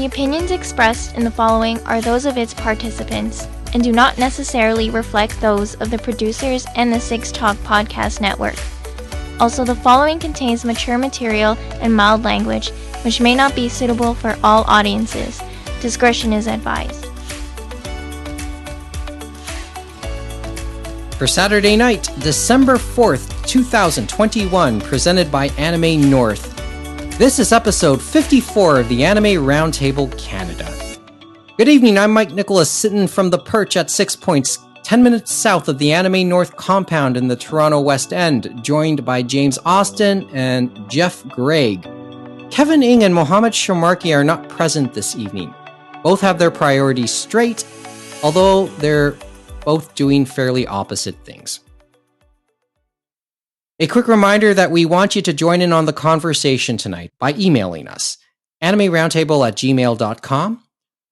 The opinions expressed in the following are those of its participants and do not necessarily reflect those of the producers and the Six Talk Podcast Network. Also, the following contains mature material and mild language, which may not be suitable for all audiences. Discretion is advised. For Saturday night, December 4th, 2021, presented by Anime North. This is episode 54 of the Anime Roundtable Canada. Good evening, I'm Mike Nicolas, sitting from the perch at 6 Points, 10 minutes south of the Anime North compound in the Toronto West End, joined by James Austin and Geoff Greig. Kevin Ng and Mohammed Shamarki are not present this evening. Both have their priorities straight, although they're both doing fairly opposite things. A quick reminder that we want you to join in on the conversation tonight by emailing us, animeroundtable@gmail.com,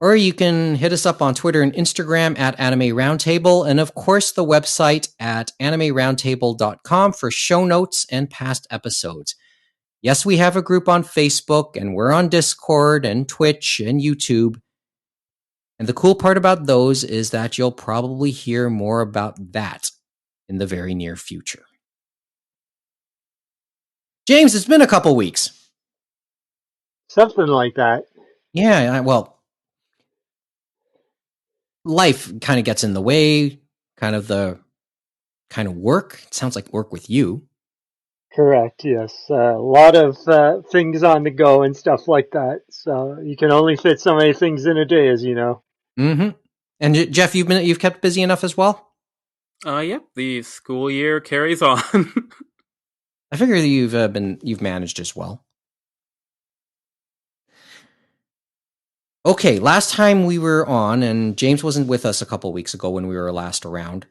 or you can hit us up on Twitter and Instagram at Anime Roundtable, and of course the website at animeroundtable.com for show notes and past episodes. Yes, we have a group on Facebook, and we're on Discord and Twitch and YouTube. And the cool part about those is that you'll probably hear more about that in the very near future. James, it's been a couple weeks. Something like that. Yeah, well, life kind of gets in the way, kind of work. It sounds like work with you. Correct, yes. A lot of things on the go and stuff like that. So you can only fit so many things in a day, as you know. Mm-hmm. And Geoff, you've kept busy enough as well? Yep. The school year carries on. I figure that you've managed as well. Okay, last time we were on, and James wasn't with us a couple weeks ago when we were last around,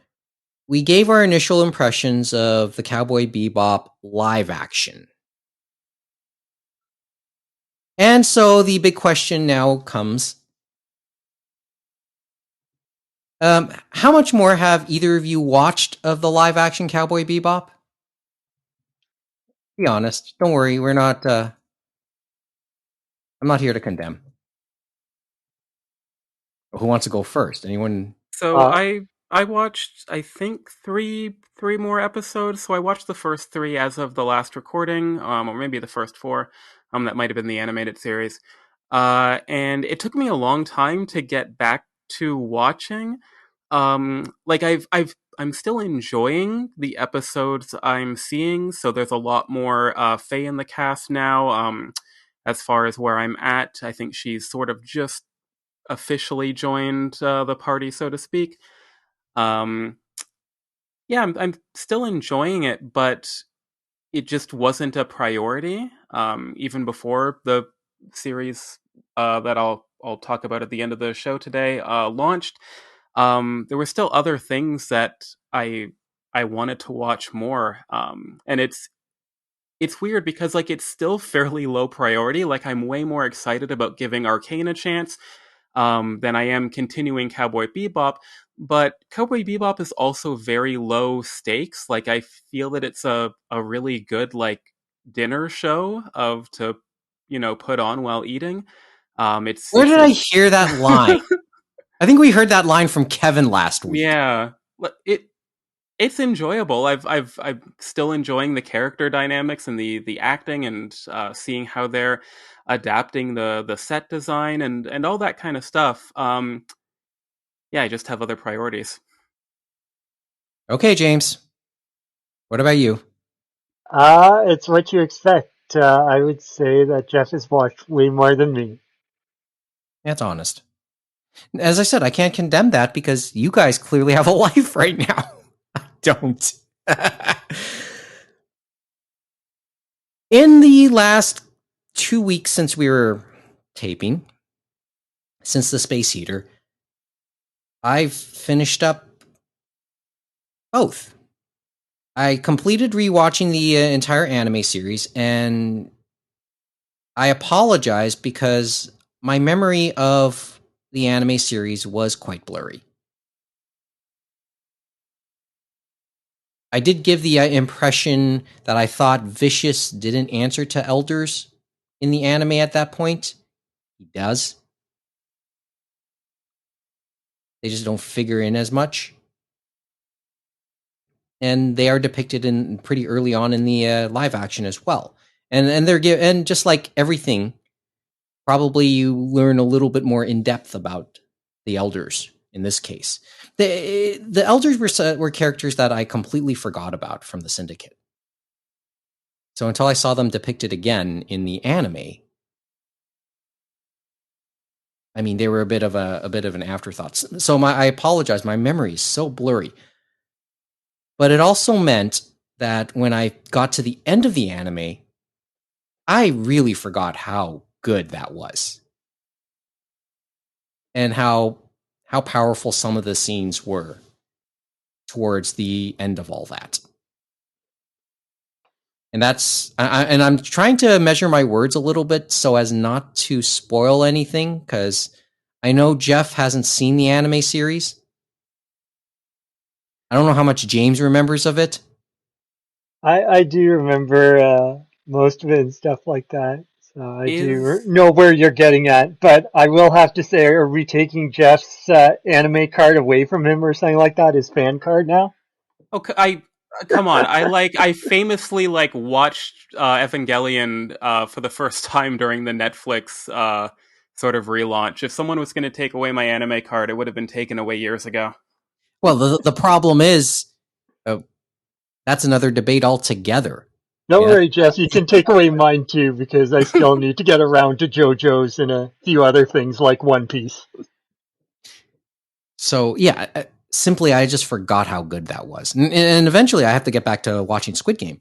we gave our initial impressions of the Cowboy Bebop live action. And so the big question now comes, how much more have either of you watched of the live action Cowboy Bebop? Be honest. Don't worry, we're not, I'm not here to condemn. Who wants to go first? Anyone? So I watched, I think, three more episodes. So I watched the first 3 as of the last recording, or maybe the first 4. That might have been the animated series. And it took me a long time to get back to watching. I'm still enjoying the episodes I'm seeing. So there's a lot more Faye in the cast now. As far as where I'm at, I think she's sort of just officially joined the party, so to speak. I'm still enjoying it, but it just wasn't a priority. Even before the series that I'll talk about at the end of the show today launched, there were still other things that I wanted to watch more. And it's weird because it's still fairly low priority. I'm way more excited about giving Arcane a chance than I am continuing Cowboy Bebop. But Cowboy Bebop is also very low stakes. I feel that it's a really good dinner show to put on while eating. Where did I hear that line? I think we heard that line from Kevin last week. Yeah, it's enjoyable. I'm still enjoying the character dynamics and the acting and seeing how they're adapting the set design and all that kind of stuff. I just have other priorities. Okay, James. What about you? It's what you expect. I would say that Geoff has watched way more than me. That's honest. As I said, I can't condemn that because you guys clearly have a life right now. I don't. In the last 2 weeks since we were taping, since the Space Heater, I've finished up both. I completed rewatching the entire anime series, and I apologize because my memory of the anime series was quite blurry. I did give the impression that I thought Vicious didn't answer to elders in the anime at that point. He does. They just don't figure in as much. And they are depicted in pretty early on in the live action as well. And and just like everything, probably you learn a little bit more in depth about the elders in this case. The elders were characters that I completely forgot about from the Syndicate. So until I saw them depicted again in the anime, I mean, they were a bit of an afterthought. So I apologize. My memory is so blurry. But it also meant that when I got to the end of the anime, I really forgot how good that was, and how powerful some of the scenes were towards the end of all that. And and I'm trying to measure my words a little bit so as not to spoil anything, because I know Geoff hasn't seen the anime series. I don't know how much James remembers of it. I do remember most of it and stuff like that. So I do Is know where you're getting at. But I will have to say, are we taking Jeff's anime card away from him or something like that? His fan card now? okay. I Come on. I famously watched Evangelion for the first time during the Netflix sort of relaunch. If someone was going to take away my anime card, it would have been taken away years ago. Well, the problem is, uh, that's another debate altogether. Don't Yeah. worry, Jeff. You can take away mine too because I still need to get around to JoJo's and a few other things like One Piece. So yeah, simply I just forgot how good that was, and eventually I have to get back to watching Squid Game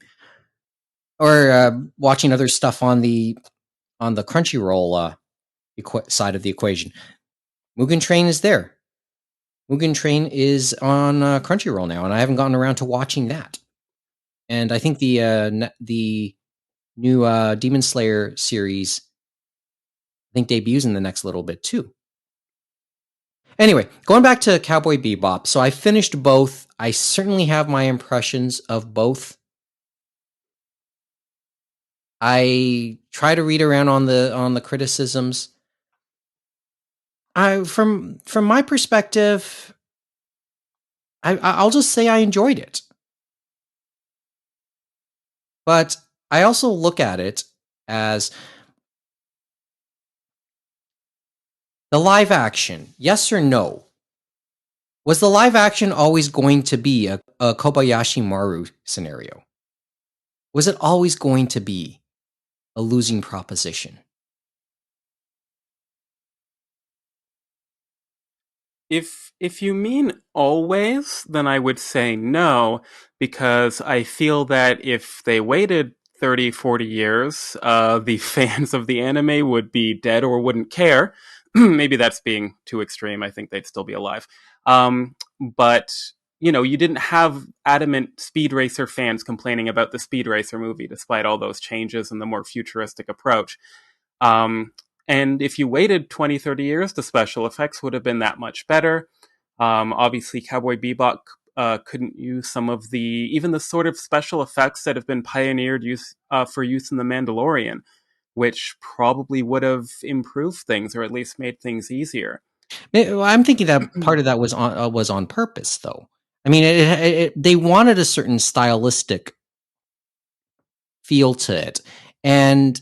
or watching other stuff on the Crunchyroll side of the equation. Mugen Train is there. Mugen Train is on Crunchyroll now, and I haven't gotten around to watching that. And I think the new Demon Slayer series, I think, debuts in the next little bit too. Anyway, going back to Cowboy Bebop, so I finished both. I certainly have my impressions of both. I try to read around on the criticisms. I from my perspective, I'll just say I enjoyed it. But I also look at it as the live action. Yes or no? Was the live action always going to be a Kobayashi Maru scenario? Was it always going to be a losing proposition? If you mean always, then I would say no, because I feel that if they waited 30, 40 years, the fans of the anime would be dead or wouldn't care. Maybe that's being too extreme. I think they'd still be alive. But you didn't have adamant Speed Racer fans complaining about the Speed Racer movie, despite all those changes and the more futuristic approach. Um, and if you waited 20, 30 years, the special effects would have been that much better. Obviously, Cowboy Bebop couldn't use some of even the sort of special effects that have been pioneered for use in The Mandalorian, which probably would have improved things or at least made things easier. I'm thinking that part of that was on purpose, though. I mean, they wanted a certain stylistic feel to it, and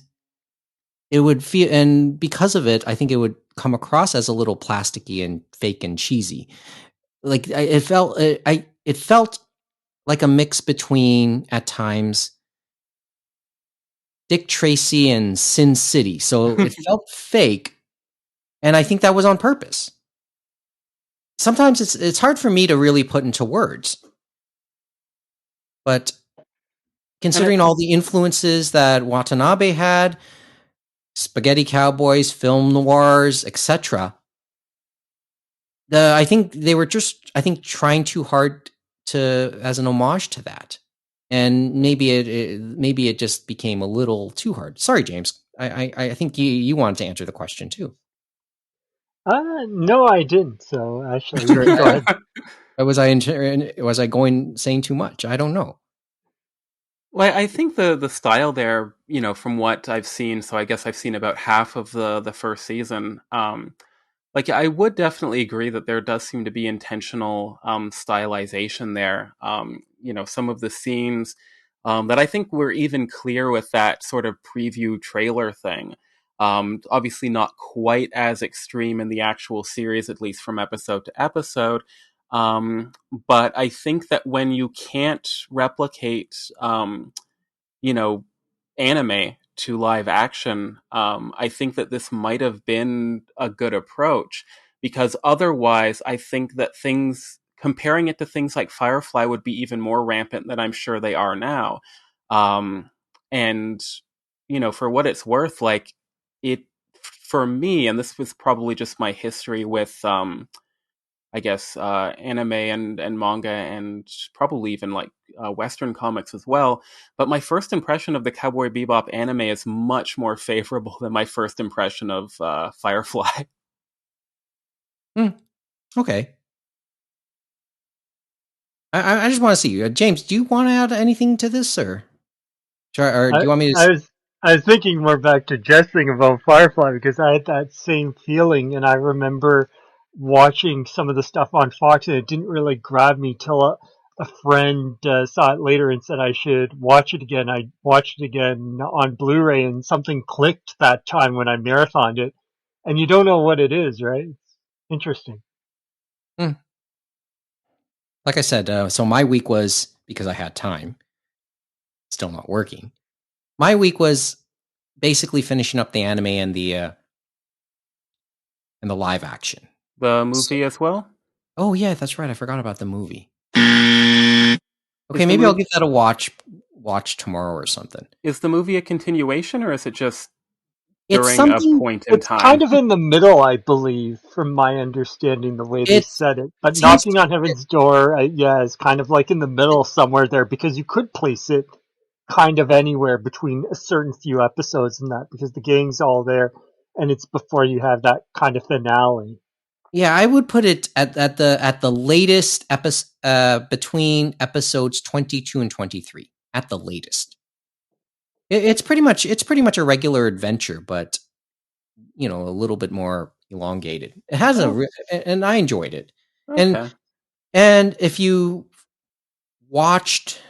it would feel, and because of it, I think it would come across as a little plasticky and fake and cheesy. Like it felt like a mix between, at times, Dick Tracy and Sin City. So it felt fake, and I think that was on purpose. Sometimes it's hard for me to really put into words, but considering all the influences that Watanabe had, spaghetti cowboys, film noirs, etc., I think they were just, I think, trying too hard to as an homage to that, and maybe it just became a little too hard. Sorry, James. I think you wanted to answer the question too. No, I didn't. So actually, you can go ahead. Was I going saying too much? I don't know. Well, I think the style there, from what I've seen, so I guess I've seen about half of the first season. like I would definitely agree that there does seem to be intentional stylization there. Some of the scenes that I think were even clear with that sort of preview trailer thing. Obviously, not quite as extreme in the actual series, at least from episode to episode. But I think that when you can't replicate, you know, anime to live action, I think that this might have been a good approach, because otherwise, I think that comparing it to things like Firefly would be even more rampant than I'm sure they are now. And, for what it's worth, like, it, for me, and this was probably just my history with, I guess, anime and manga, and probably even like Western comics as well. But my first impression of the Cowboy Bebop anime is much more favorable than my first impression of Firefly. Okay. I just want to see. James, do you want to add anything to this, or do I, you want me I to? was I was thinking more back to Jeff's thing about Firefly because I had that same feeling, and I remember watching some of the stuff on Fox, and it didn't really grab me till a friend saw it later and said I should watch it again. I watched it again on Blu-ray, and something clicked that time when I marathoned it, and you don't know what it is, right? It's interesting. Hmm. Like I said, so my week was, because I had time, still not working. My week was basically finishing up the anime and the live action. The So, movie as well. oh yeah, that's right. I forgot about the movie. Is Okay, the maybe I'll movie give that a watch tomorrow or something. is the movie a continuation, or is it just It's during a something. point in It's kind time? of in the middle, I believe, from my understanding, the way they It's said it. it But seems knocking to on heaven's door, yeah, is kind of like in the middle somewhere there because you could place it kind of anywhere between a certain few episodes and that because the gang's all there and it's before you have that kind of finale. Yeah, I would put it at the latest episode, between episodes 22 and 23 at the latest. It's pretty much a regular adventure, but a little bit more elongated. It has Oh, and I enjoyed it. And okay. and if you watched,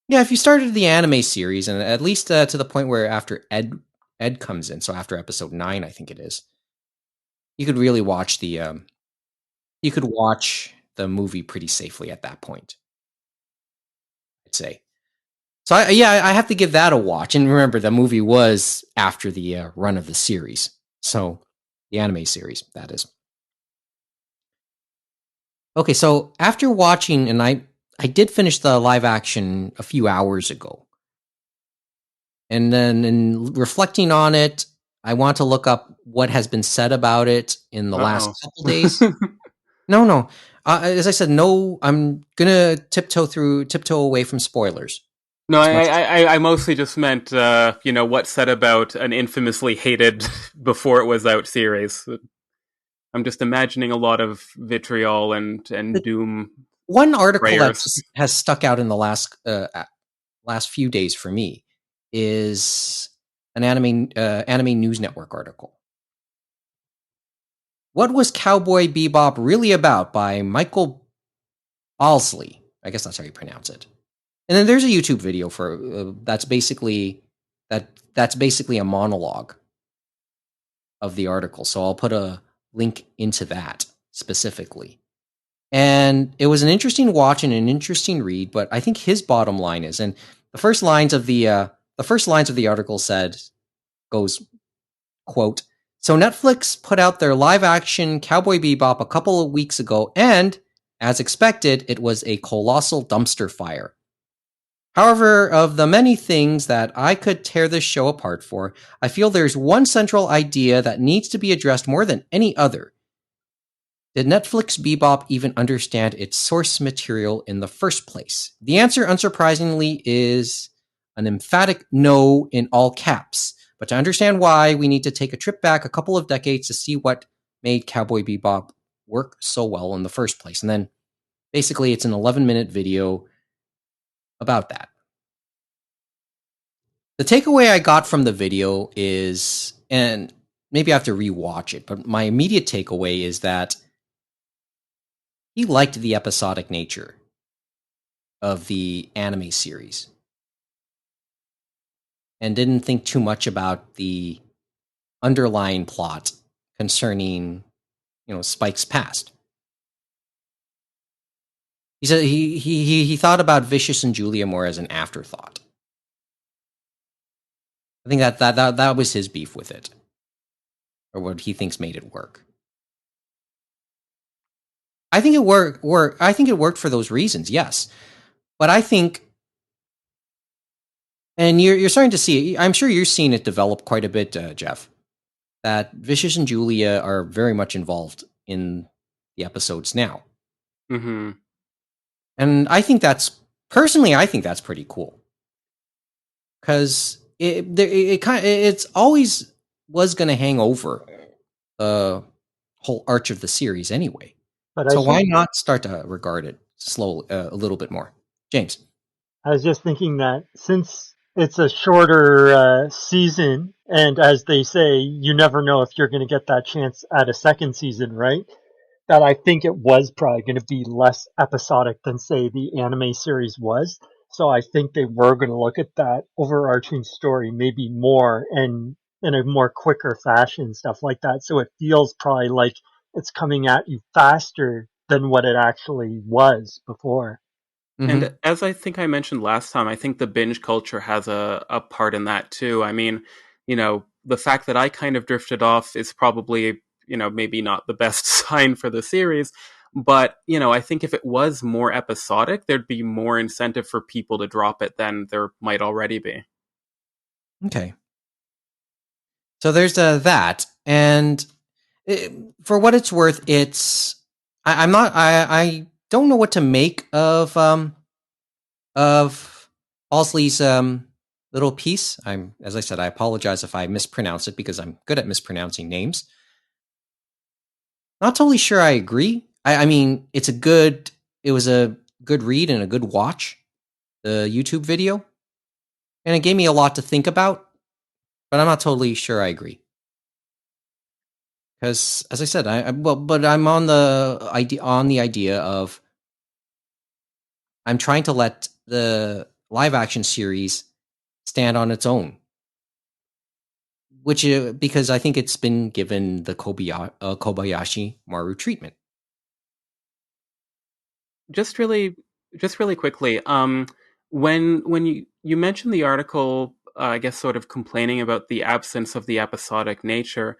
yeah, if you started the anime series, and at least to the point where after Ed comes in, so after episode 9, I think it is, you could really watch the movie pretty safely at that point, I'd say. So I have to give that a watch. And remember, the movie was after the run of the series, so the anime series, that is. Okay, so after watching, and I did finish the live action a few hours ago, and then in reflecting on it, I want to look up what has been said about it in the last Uh couple days. oh. No, no. As I said, no. I'm gonna tiptoe away from spoilers No, as much as. I mostly just meant, what's said about an infamously hated before it was out series. I'm just imagining a lot of vitriol and The doom one article that prayers. has stuck out in the last few days for me is an anime news network article. What was Cowboy Bebop really about, by Michael Balsley? I guess that's how you pronounce it. And then there's a YouTube video for that's basically a monologue of the article. So I'll put a link into that specifically. And it was an interesting watch and an interesting read, but I think his bottom line is, and the first lines of the article goes, quote, "So Netflix put out their live action Cowboy Bebop a couple of weeks ago, and as expected, it was a colossal dumpster fire. However, of the many things that I could tear this show apart for, I feel there's one central idea that needs to be addressed more than any other. Did Netflix Bebop even understand its source material in the first place? The answer, unsurprisingly, is an emphatic no in all caps. But to understand why, we need to take a trip back a couple of decades to see what made Cowboy Bebop work so well in the first place." And then basically it's an 11-minute video about that. The takeaway I got from the video is, and maybe I have to rewatch it, but my immediate takeaway is that he liked the episodic nature of the anime series and didn't think too much about the underlying plot concerning, Spike's past. He said he thought about Vicious and Julia more as an afterthought. I think that was his beef with it, or what he thinks made it work. I think it worked. I think it worked for those reasons, yes. But I think, and you're starting to see. I'm sure you're seeing it develop quite a bit, Geoff. That Vicious and Julia are very much involved in the episodes now, Mm-hmm. and I think that's pretty cool because it's always was going to hang over the whole arch of the series anyway. But I So why think not start to regard it slowly a little bit more, James? I was just thinking that since it's a shorter season, and as they say, you never know if you're going to get that chance at a second season, right? That I think it was probably going to be less episodic than, say, the anime series was. So I think they were going to look at that overarching story maybe more and in a more quicker fashion, stuff like that. So it feels probably like it's coming at you faster than what it actually was before. Mm-hmm. And as I think I mentioned last time, I think the binge culture has a part in that too. I mean, the fact that I kind of drifted off is probably, maybe not the best sign for the series. But, I think if it was more episodic, there'd be more incentive for people to drop it than there might already be. Okay. So there's that, and it, for what it's worth, I'm not I don't know what to make of Halsley's little piece. As I said, I apologize if I mispronounce it because I'm good at mispronouncing names. Not totally sure I agree. I mean, it was a good read and a good watch, the YouTube video, and it gave me a lot to think about. But I'm not totally sure I agree. Because, as I said, but I'm on the idea of I'm trying to let the live action series stand on its own, which because I think it's been given the Kobayashi Maru treatment. just really just really quickly, when you mentioned the article, I guess sort of complaining about the absence of the episodic nature,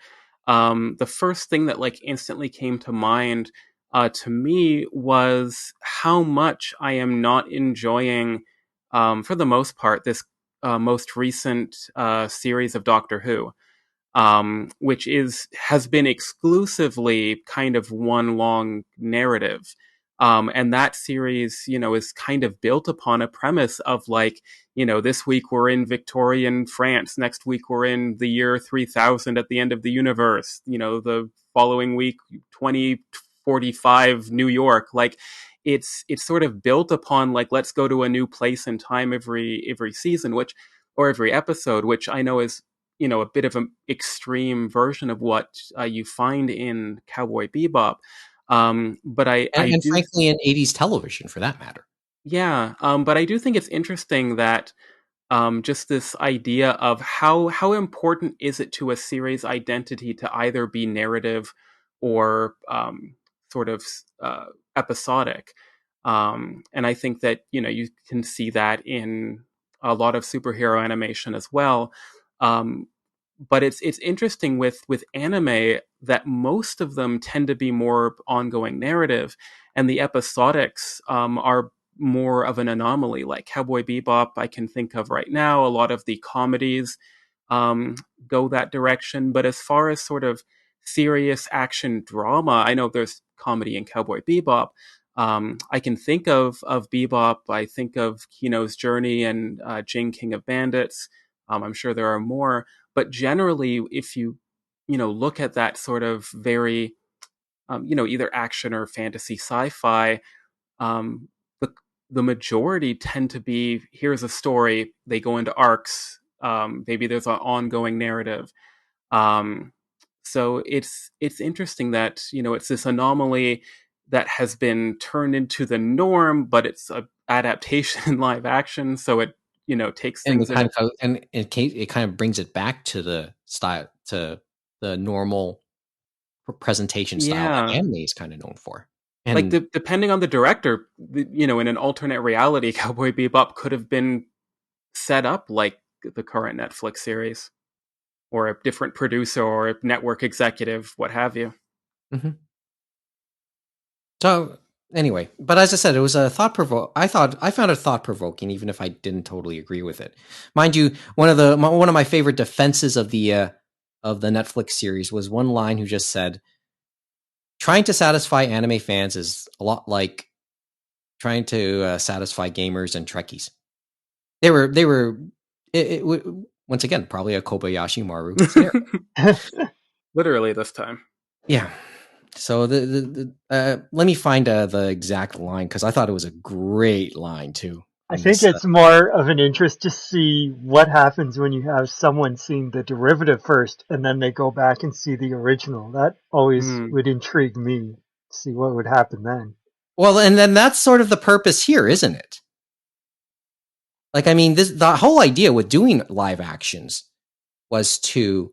the first thing that like instantly came to mind to me was how much I am not enjoying, for the most part, this most recent series of Doctor Who, which has been exclusively kind of one long narrative. And that series, is kind of built upon a premise of like, this week we're in Victorian France, next week we're in the year 3000 at the end of the universe, the following week 2045 New York. Like, it's sort of built upon like, let's go to a new place in time every season, or every episode, which I know is a bit of an extreme version of what you find in Cowboy Bebop. But I And do, frankly, in 80s television, for that matter. yeah. But I do think it's interesting that just this idea of how important is it to a series identity to either be narrative or sort of episodic. And I think that you can see that in a lot of superhero animation as well. Um, but it's interesting with anime that most of them tend to be more ongoing narrative, and the episodics are more of an anomaly. Like Cowboy Bebop, I can think of right now. A lot of the comedies um, go that direction, but as far as sort of serious action drama, I know there's comedy in Cowboy Bebop. I can think of Bebop. I think of Kino's Journey and Jing King of Bandits. I'm sure there are more, but generally, if you look at that sort of very either action or fantasy sci-fi, um, the the majority tend to be, here's a story. They go into arcs. Maybe there's an ongoing narrative. Um, So it's interesting that, it's this anomaly that has been turned into the norm, but it's a adaptation in live action, so it, takes And things in a it kind of brings it back to the style, to the normal presentation style that yeah. anime is kind of known for. Like, And depending on the director, in an alternate reality, Cowboy Bebop could have been set up like the current Netflix series, or a different producer or a network executive, what have you. Mhm. So anyway, but as I said, it was a I found it thought provoking, even if I didn't totally agree with it. Mind you, one of my favorite defenses of the Netflix series was one line who just said, "Trying to satisfy anime fans is a lot like trying to satisfy gamers and Trekkies." They were once again probably a Kobayashi Maru scenario. Literally this time. Yeah. So let me find the exact line, because I thought it was a great line too. I In think this, it's more of an interest to see what happens when you have someone seeing the derivative first and then they go back and see the original. That always Hmm. would intrigue me. See what would happen then. well, and then that's sort of the purpose here, isn't it? Like, I mean, the whole idea with doing live actions was to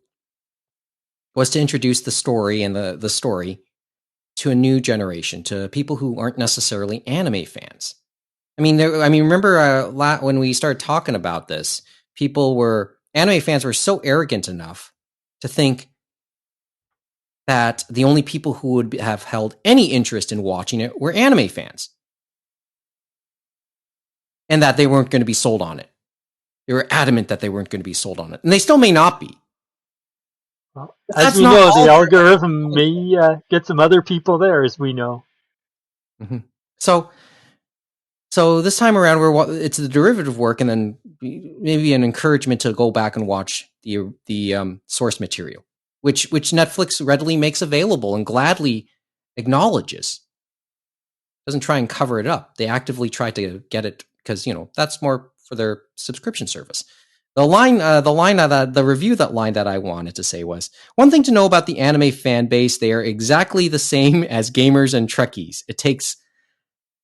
introduce the story and the story to a new generation, to people who aren't necessarily anime fans. Remember when we started talking about this, anime fans were so arrogant enough to think that the only people who would have held any interest in watching it were anime fans, and that they weren't going to be sold on it. They were adamant that they weren't going to be sold on it, and they still may not be. Well, But as that's we not know, the all. algorithm may get some other people there, as we know. Mhm. So this time around, it's the derivative work, and then maybe an encouragement to go back and watch the source material, which Netflix readily makes available and gladly acknowledges. Doesn't try and cover it up. They actively try to get it, because that's more for their subscription service. The review that line that I wanted to say was, one thing to know about the anime fan base: they are exactly the same as gamers and Trekkies. It takes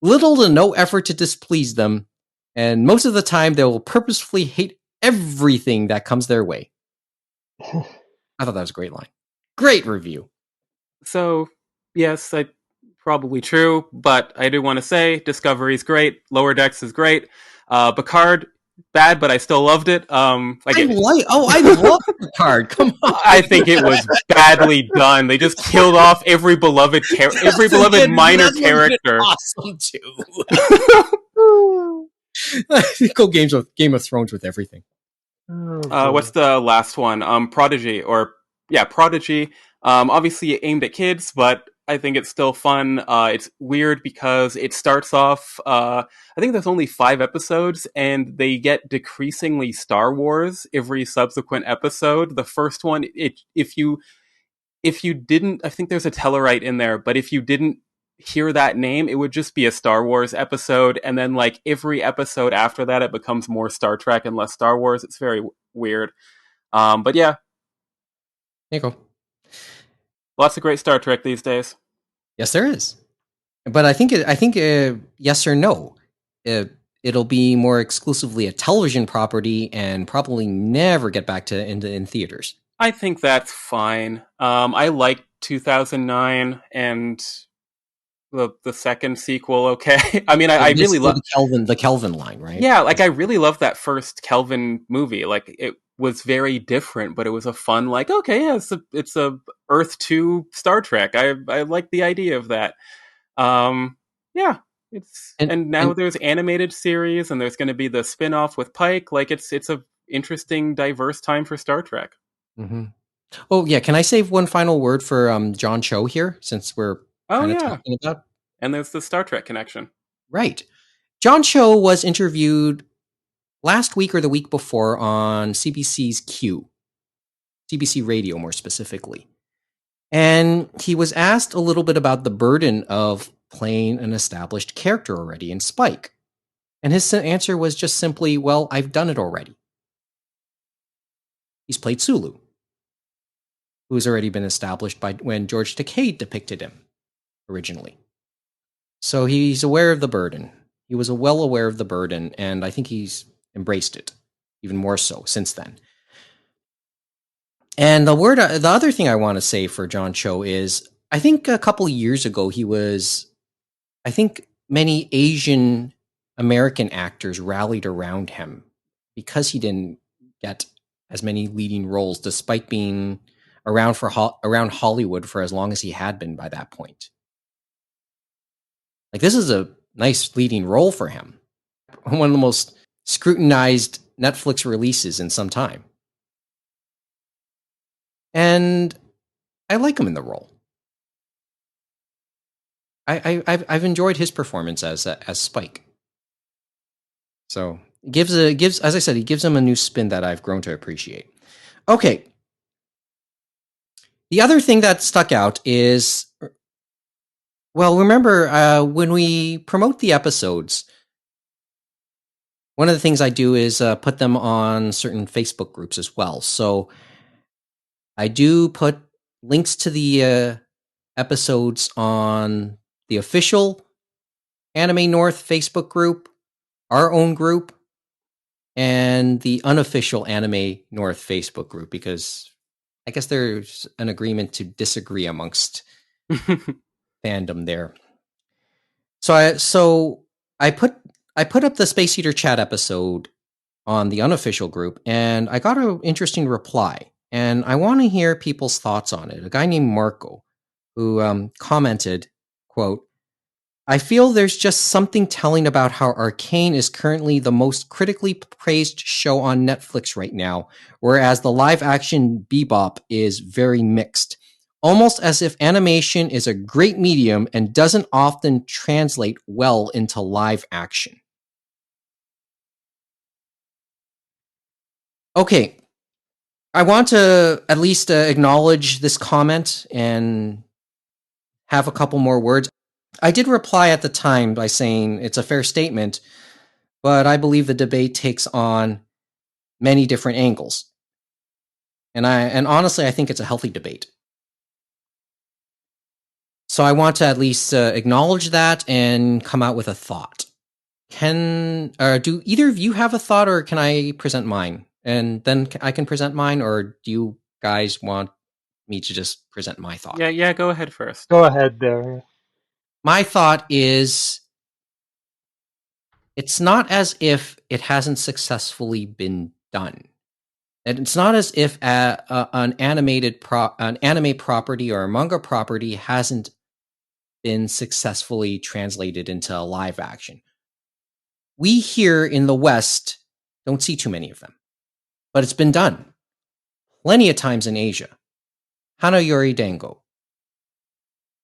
little to no effort to displease them, and most of the time they will purposefully hate everything that comes their way. I thought that was a great line. Great review. So, yes, probably true, but I do want to say Discovery's great, Lower Decks is great, Picard bad, but I still loved it. I love the card. Come on. I think it was badly done. They just killed off every beloved every Yes, they beloved did. minor That would have been character. awesome too. Go Game of Thrones with everything. Oh boy. What's the last one? Prodigy, or yeah, Prodigy. Obviously aimed at kids, but I think it's still fun. It's weird because it starts off. I think there's only 5 episodes, and they get decreasingly Star Wars every subsequent episode. The first one, if you didn't, I think there's a Tellarite in there, but if you didn't hear that name, it would just be a Star Wars episode, and then like every episode after that, it becomes more Star Trek and less Star Wars. It's very weird. But yeah, There you go. lots of great Star Trek these days. Yes, there is. But I think yes or no. It'll be more exclusively a television property and probably never get back to in theaters. I think that's fine. I like 2009 and the second sequel. Okay, I mean, I really Basically, love. The Kelvin line, right? Yeah, like I really love that first Kelvin movie. Like it was very different, but it was a fun. Like, okay, yeah, it's a Earth 2 Star Trek. I like the idea of that. Yeah, And and now there's animated series, and there's going to be the spin-off with Pike. Like it's a interesting, diverse time for Star Trek. mm-hmm. Oh yeah, can I save one final word for John Cho here, since we're Oh kind of yeah, talking about and there's the Star Trek connection. right? John Cho was interviewed last week or the week before on CBC's CBC Radio more specifically. And he was asked a little bit about the burden of playing an established character already in Spike. And his answer was just simply, well, I've done it already. He's played Sulu. who's already been established by when George Takei depicted him originally. So he's aware of the burden. He was well aware of the burden, and I think he's embraced it even more so since then. And the other thing I want to say for John Cho is, I think a couple of years ago I think many Asian American actors rallied around him because he didn't get as many leading roles, despite being around Hollywood for as long as he had been by that point. Like, this is a nice leading role for him. One of the most scrutinized Netflix releases in some time. And I like him in the role. I've enjoyed his performance as Spike. So gives as I said, he gives him a new spin that I've grown to appreciate. Okay. The other thing that stuck out is, well, remember when we promote the episodes, one of the things I do is put them on certain Facebook groups as well. So I do put links to the episodes on the official Anime North Facebook group, our own group, and the unofficial Anime North Facebook group, because I guess there's an agreement to disagree amongst fandom there. So I put up the Space Eater Chat episode on the unofficial group, and I got an interesting reply, and I want to hear people's thoughts on it. A guy named Marco, who commented, quote, "I feel there's just something telling about how Arcane is currently the most critically praised show on Netflix right now, whereas the live-action Bebop is very mixed. Almost as if animation is a great medium and doesn't often translate well into live action." Okay, I want to at least acknowledge this comment and have a couple more words. I did reply at the time by saying it's a fair statement, but I believe the debate takes on many different angles. And honestly, I think it's a healthy debate. So I want to at least acknowledge that and come out with a thought. Do either of you have a thought, or can I present mine? And then I can present mine, or do you guys want me to just present my thought? Yeah, go ahead first. Go ahead there. My thought is, it's not as if it hasn't successfully been done. And it's not as if an anime property or a manga property hasn't been successfully translated into live action. We here in the West don't see too many of them, but it's been done plenty of times in Asia. Hanayori Dango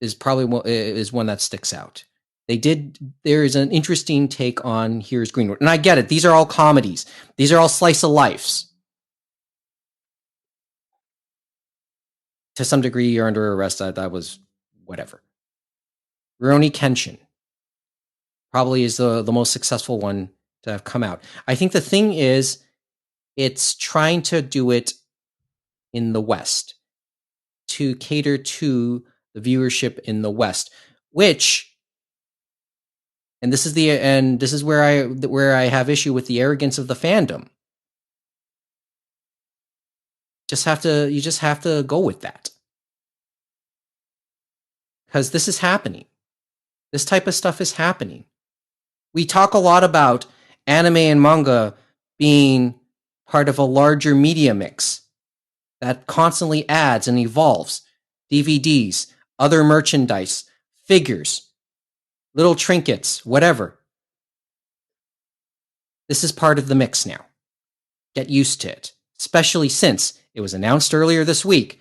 is probably one that sticks out. There is an interesting take on Here's Greenwood. And I get it. These are all comedies. These are all slice of lives. To some degree, You're Under Arrest. That was whatever. Rurouni Kenshin probably is the most successful one to have come out. I think the thing is, it's trying to do it in the West to cater to the viewership in the West, which, and this is where I have issue with the arrogance of the fandom. You just have to go with that, because this is happening. This type of stuff is happening. We talk a lot about anime and manga being part of a larger media mix that constantly adds and evolves. DVDs, other merchandise, figures, little trinkets, whatever. This is part of the mix now. Get used to it, especially since it was announced earlier this week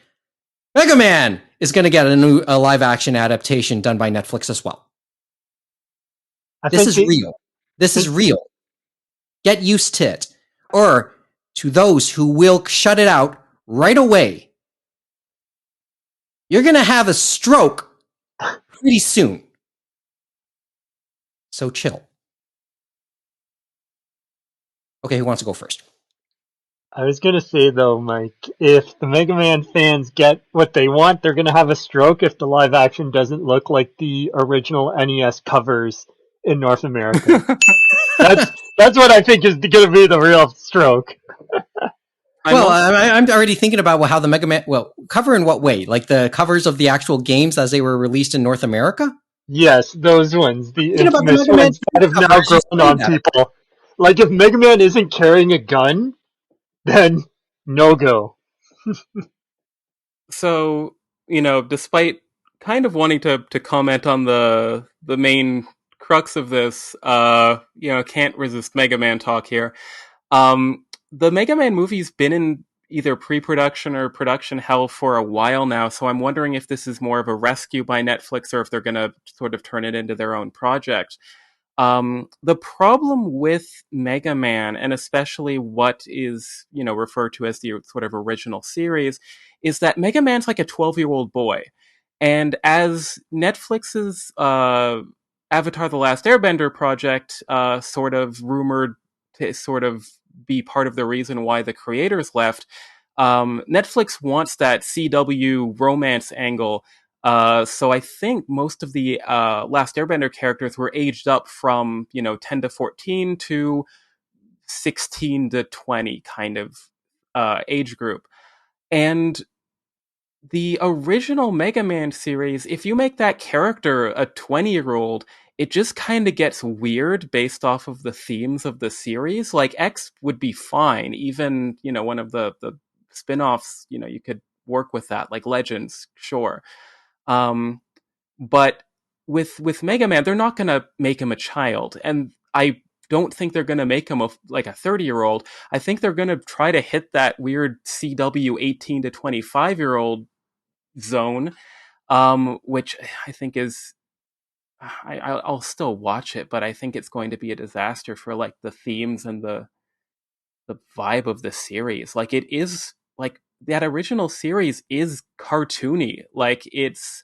Mega Man is going to get a live-action adaptation done by Netflix as well. This is real. This is real. Get used to it. Or, to those who will shut it out right away, you're going to have a stroke pretty soon. So chill. Okay, who wants to go first? I was gonna say though, Mike, if the Mega Man fans get what they want, they're gonna have a stroke if the live action doesn't look like the original NES covers in North America. That's what I think is gonna be the real stroke. I'm Well, also I'm already thinking about how the Mega Man. Well, cover in what way? Like the covers of the actual games as they were released in North America. Yes, those ones, the Thinking about the infamous Mega Man ones 2 that have cover now as you grown say on that. people. Like if Mega Man isn't carrying a gun, then no go. so despite kind of wanting to comment on the main crux of this, can't resist Mega Man talk here. The Mega Man movie's been in either pre-production or production hell for a while now, so I'm wondering if this is more of a rescue by Netflix or if they're going to sort of turn it into their own project. The problem with Mega Man, and especially what is referred to as the sort of original series, is that Mega Man's like a 12-year-old boy, and as Netflix's Avatar: The Last Airbender project, sort of rumored to sort of be part of the reason why the creators left. Netflix wants that CW romance angle, so I think most of the Last Airbender characters were aged up from 10 to 14 to 16 to 20 kind of age group. And the original Mega Man series, if you make that character a 20-year-old, it just kind of gets weird based off of the themes of the series. Like X would be fine, even one of the spin-offs. You could work with that, like Legends, sure. Um, but with Mega Man, they're not going to make him a child, and I don't think they're going to make him like a 30-year-old. I think they're going to try to hit that weird CW 18 to 25-year-old zone, which I think is. I'll still watch it, but I think it's going to be a disaster for like the themes and the vibe of the series. Like it is like that original series is cartoony. Like it's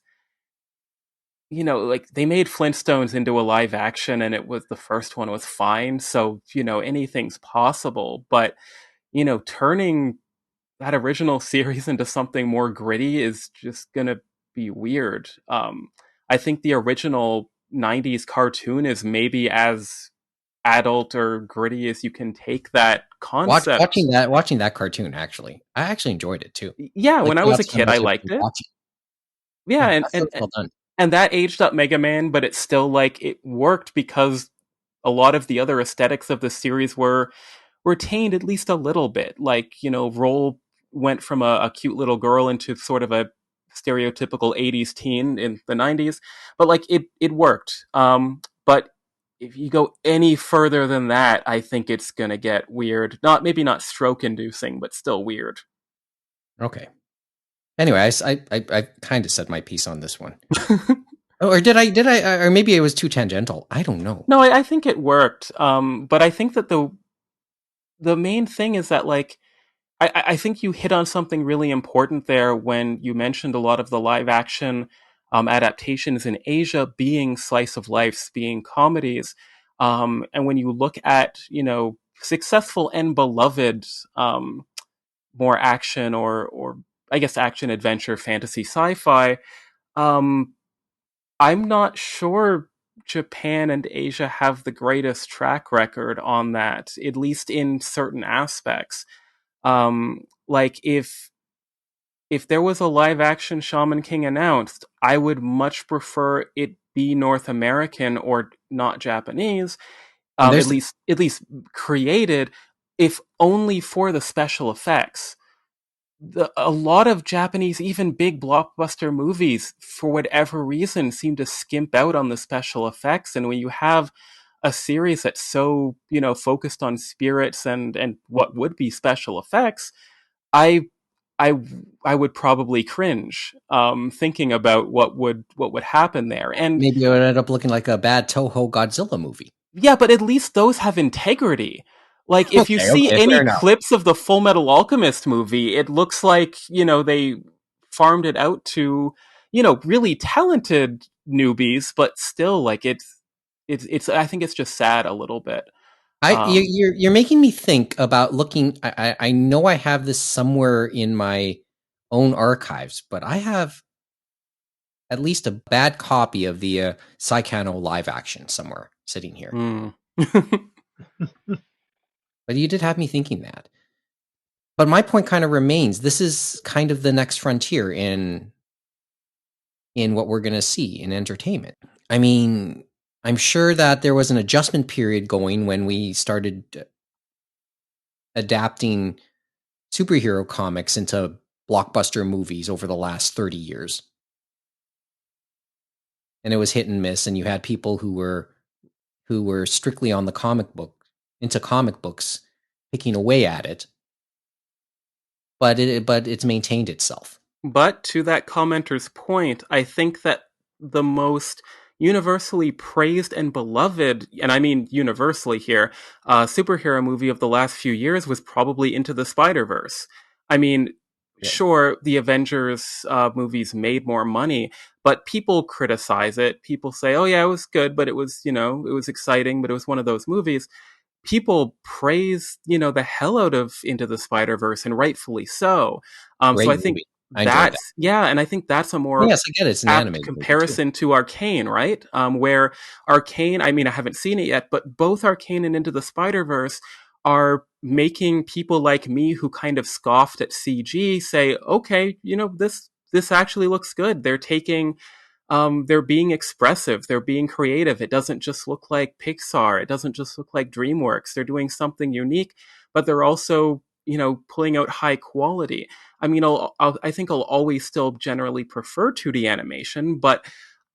like they made Flintstones into a live action, and it was the first one was fine. So anything's possible, but turning that original series into something more gritty is just gonna be weird. I think the original '90s cartoon is maybe as adult or gritty as you can take that concept. Watching that cartoon, actually, I actually enjoyed it too. Yeah, Like when I you was got a so kid, I much of liked it. watching. Yeah, Yeah, and that's so well done. and that aged up Mega Man, but it still like it worked because a lot of the other aesthetics of the series were retained at least a little bit. Like, Roll went from a cute little girl into sort of a stereotypical 80s teen in the 90s, but like it worked. But if you go any further than that, I think it's going to get weird. Maybe not stroke inducing, but still weird. Okay. Anyway, I kind of said my piece on this one. Oh, or did I? Did I? Or maybe it was too tangential. I don't know. No, I think it worked. But I think that the main thing is that like I think you hit on something really important there when you mentioned a lot of the live action adaptations in Asia being slice of life, being comedies. And when you look at, successful and beloved more action or I guess action, adventure, fantasy, sci-fi, um, I'm not sure Japan and Asia have the greatest track record on that, at least in certain aspects. Like if there was a live action Shaman King announced, I would much prefer it be North American or not Japanese. And At there's least created, if only for the special effects. A lot of Japanese, even big blockbuster movies, for whatever reason, seem to skimp out on the special effects. And when you have a series that's so focused on spirits and what would be special effects, I I I would probably cringe thinking about what would happen there. And maybe it would end up looking like a bad Toho Godzilla movie. yeah, but at least those have integrity. Like if you see Okay, any fair enough. clips of the Full Metal Alchemist movie, it looks like they farmed it out to really talented newbies, but still like it's I think it's just sad a little bit. You're making me think about looking. I know I have this somewhere in my own archives, but I have at least a bad copy of the Saikano live action somewhere sitting here. But you did have me thinking that. But my point kind of remains. This is kind of the next frontier in what we're going to see in entertainment. I mean, I'm sure that there was an adjustment period going when we started adapting superhero comics into blockbuster movies over the last 30 years. And it was hit and miss, and you had people who were strictly on the into comic books, picking away at it. But it's maintained itself. But to that commenter's point, I think that the most universally praised and beloved, and I mean universally here, superhero movie of the last few years was probably Into the Spider-Verse. I mean, Yeah. sure, the Avengers movies made more money, but people criticize it. People say, oh yeah, it was good, but it was, it was exciting, but it was one of those movies. People praise, the hell out of Into the Spider-Verse, and rightfully so. So Great I think movie. I enjoyed that. yeah, and I think that's a more Yes, I get it. It's an apt animated comparison to Arcane, right? Where Arcane, I mean, I haven't seen it yet, but both Arcane and Into the Spider-Verse are making people like me who kind of scoffed at CG say, okay, this actually looks good. They're being expressive. They're being creative. It doesn't just look like Pixar. It doesn't just look like DreamWorks. They're doing something unique, but they're also, pulling out high quality. I mean, I think I'll always still generally prefer 2D animation, but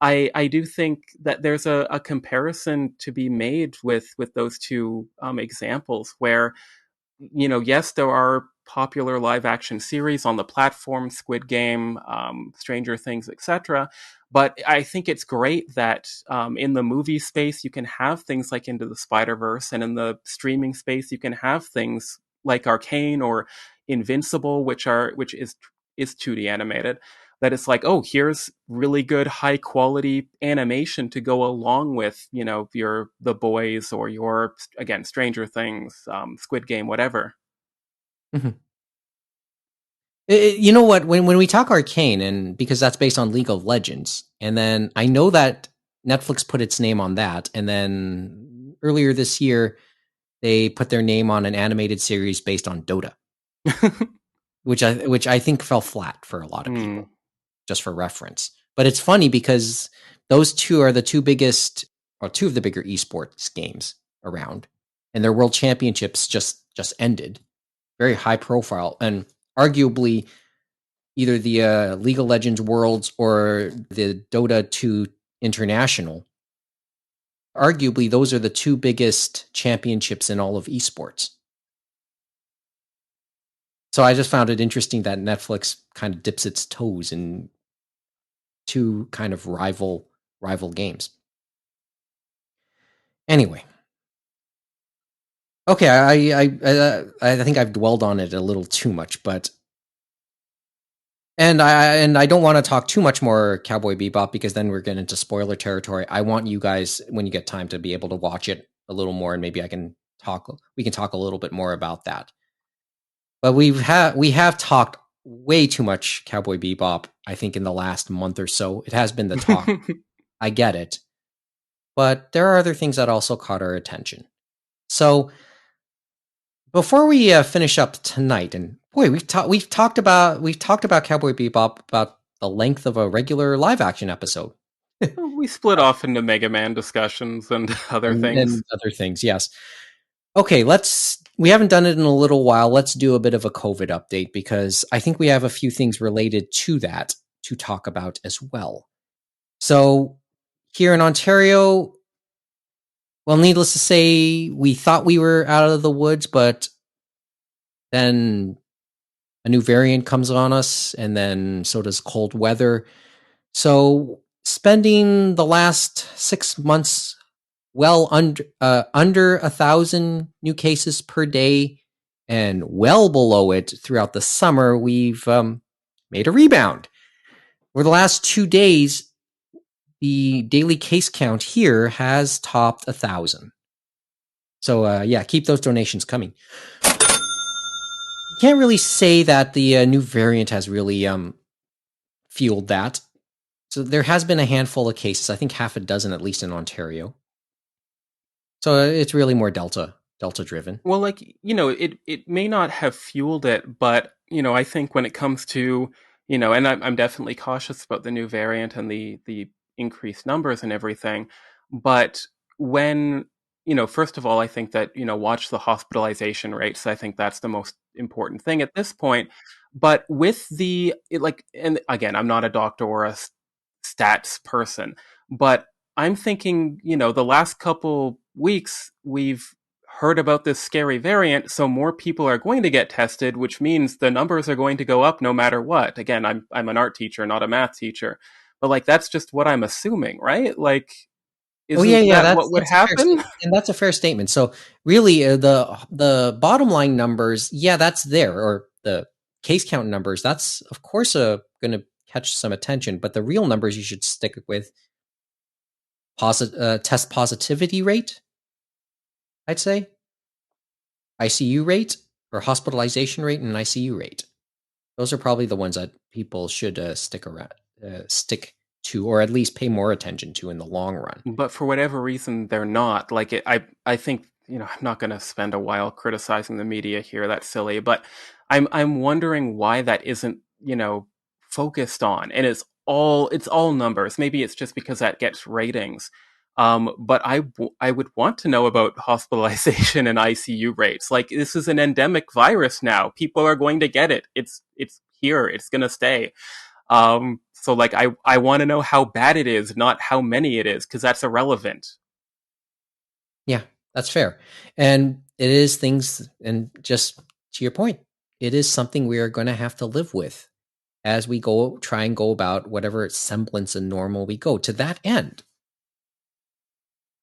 I do think that there's a comparison to be made with those two examples where, yes, there are popular live action series on the platform, Squid Game, Stranger Things, etc. But I think it's great that in the movie space, you can have things like Into the Spider-Verse, and in the streaming space, you can have things like Arcane or Invincible, which is 2D animated. That it's like, oh, here's really good high quality animation to go along with, your The Boys or your, again, Stranger Things, Squid Game, whatever. Mm-hmm. You know what? When we talk Arcane, and because that's based on League of Legends, and then I know that Netflix put its name on that, and then earlier this year they put their name on an animated series based on Dota, which I think fell flat for a lot of people, just for reference. But it's funny because those two are the two biggest, or two of the bigger esports games around, and their world championships just ended, very high profile, and arguably either the League of Legends Worlds or the Dota 2 International. Arguably, those are the two biggest championships in all of esports. So I just found it interesting that Netflix kind of dips its toes in two kind of rival games. Anyway, okay, I think I've dwelled on it a little too much, but and I don't want to talk too much more Cowboy Bebop because then we're getting into spoiler territory. I want you guys, when you get time, to be able to watch it a little more, and maybe we can talk a little bit more about that. But we have talked way too much Cowboy Bebop, I think, in the last month or so. It has been the talk. I get it. But there are other things that also caught our attention. So before we finish up tonight, and boy, we've talked about Cowboy Bebop about the length of a regular live action episode. We split off into Mega Man discussions and other things. And other things, yes. Okay, we haven't done it in a little while. Let's do a bit of a COVID update because I think we have a few things related to that to talk about as well. So here in Ontario, well, needless to say, we thought we were out of the woods, but then a new variant comes on us, and then so does cold weather. So spending the last 6 months well under 1,000 new cases per day, and well below it throughout the summer, we've made a rebound. For the last 2 days, the daily case count here has topped 1,000. So yeah, keep those donations coming. Can't really say that the new variant has really fueled that. So there has been a handful of cases, I think half a dozen at least in Ontario. So it's really more Delta driven. Well, like, it may not have fueled it, but I think when it comes to, and I'm definitely cautious about the new variant and the increased numbers and everything. But when, first of all, I think that, watch the hospitalization rates. I think that's the most important thing at this point. But with and again, I'm not a doctor or a stats person, but I'm thinking, the last couple weeks we've heard about this scary variant, so more people are going to get tested, which means the numbers are going to go up no matter what. Again, I'm an art teacher, not a math teacher, but like that's just what I'm assuming, right? Like, Oh yeah, isn't yeah, that what would that's a fair happen? statement, and that's a fair statement. So really, the bottom line numbers, yeah, that's there, or the case count numbers, that's of course going to catch some attention. But the real numbers you should stick with test positivity rate, I'd say, ICU rate, or hospitalization rate and ICU rate. Those are probably the ones that people should stick to, or at least pay more attention to in the long run. But for whatever reason, they're not. Like, I think, I'm not going to spend a while criticizing the media here. That's silly. But I'm wondering why that isn't, focused on. And it's all numbers. Maybe it's just because that gets ratings. But I would want to know about hospitalization and ICU rates. Like, this is an endemic virus now. People are going to get it. It's here. It's going to stay. So like I want to know how bad it is, not how many it is, because that's irrelevant. Yeah, that's fair. And it is things, and just to your point, it is something we are going to have to live with as we try and go about whatever semblance of normal we go to that end.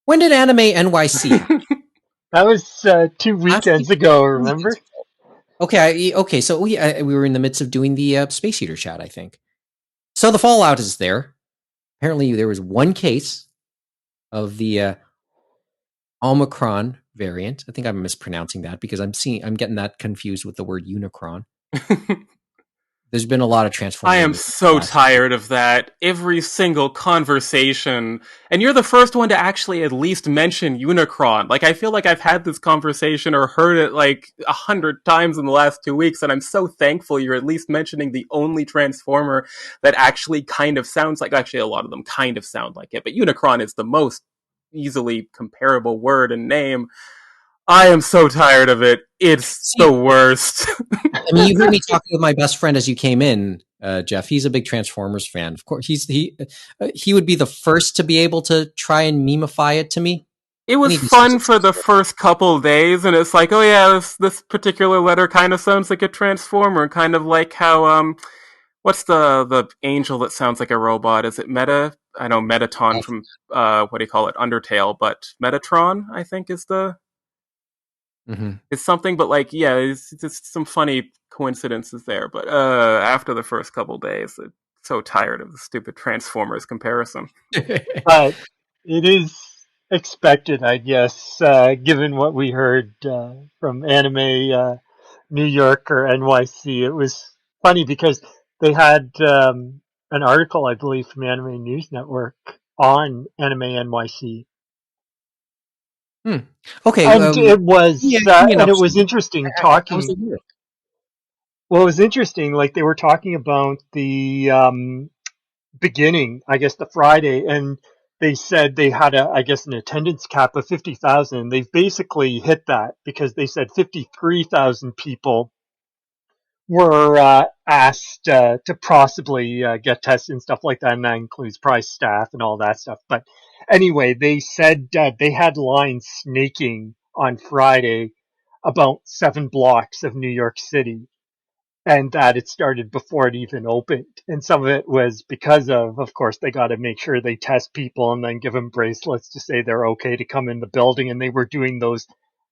When did Anime NYC? That was 2 Last weekends week? ago, 2 weekends remember? ago. Okay. So we were in the midst of doing the Space Eater chat, I think. So the fallout is there. Apparently, there was one case of the Omicron variant. I think I'm mispronouncing that because I'm getting that confused with the word Unicron. There's been a lot of I Transformer am news so last week. tired of that. Every single conversation. And you're the first one to actually at least mention Unicron. Like, I feel like I've had this conversation or heard it like 100 times in the last 2 weeks, and I'm so thankful you're at least mentioning the only Transformer that actually kind of sounds like, actually, a lot of them kind of sound like it, but Unicron is the most easily comparable word and name. I am so tired of it. It's the See, worst. I mean, you heard me talking with my best friend as you came in, Geoff. He's a big Transformers fan. Of course, he would be the first to be able to try and memify it to me. It And was he'd be so fun for the successful. first couple days, and it's like, oh yeah, this particular letter kind of sounds like a transformer, kind of like how what's the angel that sounds like a robot? Is it Meta? I know Metaton from what do you call it, Undertale, but Metatron, I think, Mm-hmm. is something. But like, yeah, it's just some funny coincidences there. But after the first couple days, I'm so tired of the stupid Transformers comparison. But it is expected, I guess, given what we heard from Anime New York or NYC. It was funny because they had an article, I believe, from Anime News Network on Anime NYC. Hmm. Okay. And it was, Give me an and it was update. interesting How was talking. the year? Well, it was interesting. Like they were talking about the beginning, I guess, the Friday, and they said they had I guess, an attendance cap of 50,000. They've basically hit that because they said 53,000 people were asked to possibly get tested and stuff like that, and that includes probably staff and all that stuff. But anyway, they said they had lines snaking on Friday about 7 blocks of New York City, and that it started before it even opened. And some of it was because of course, they got to make sure they test people and then give them bracelets to say they're okay to come in the building. And they were doing those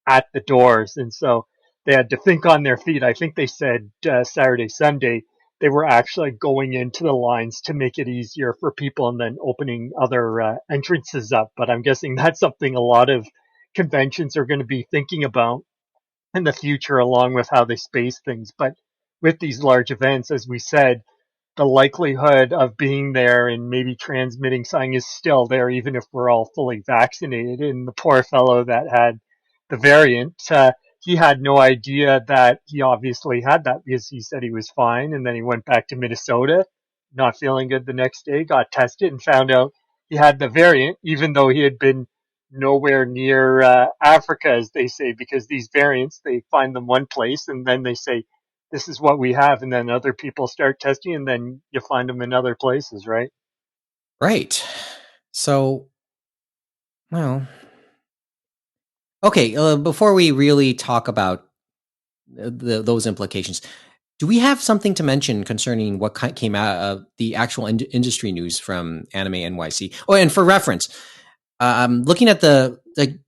at the doors. And so they had to think on their feet. I think they said Saturday, Sunday, they were actually going into the lines to make it easier for people and then opening other entrances up. But I'm guessing that's something a lot of conventions are going to be thinking about in the future, along with how they space things. But with these large events, as we said, the likelihood of being there and maybe transmitting something is still there, even if we're all fully vaccinated. And the poor fellow that had the variant, he had no idea that he obviously had that because he said he was fine. And then he went back to Minnesota, not feeling good the next day, got tested and found out he had the variant, even though he had been nowhere near Africa, as they say, because these variants, they find them one place and then they say, this is what we have, and then other people start testing, and then you find them in other places, right? Right. So, well, okay. Before we really talk about those implications, do we have something to mention concerning what came out of the actual industry news from Anime NYC? Oh, and for reference, looking at the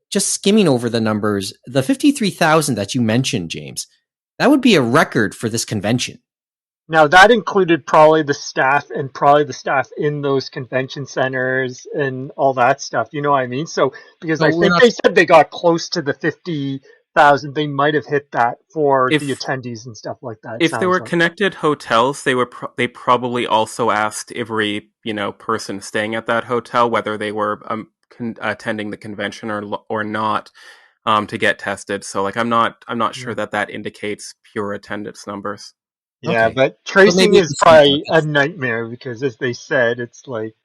just skimming over the numbers, the 53,000 that you mentioned, James, that would be a record for this convention. Now that included probably the staff and probably the staff in those convention centers and all that stuff. You know what I mean? So because So I we're think not. they said they got close to the 50,000, they might have hit that for the If attendees and stuff like that. if there Sounds were like. connected hotels, they probably also asked every person staying at that hotel whether they were attending the convention or not, to get tested. So like I'm not sure Yeah. that indicates pure attendance numbers. Yeah, Okay. but So tracing maybe is it's the same probably a podcast. nightmare because, as they said, it's like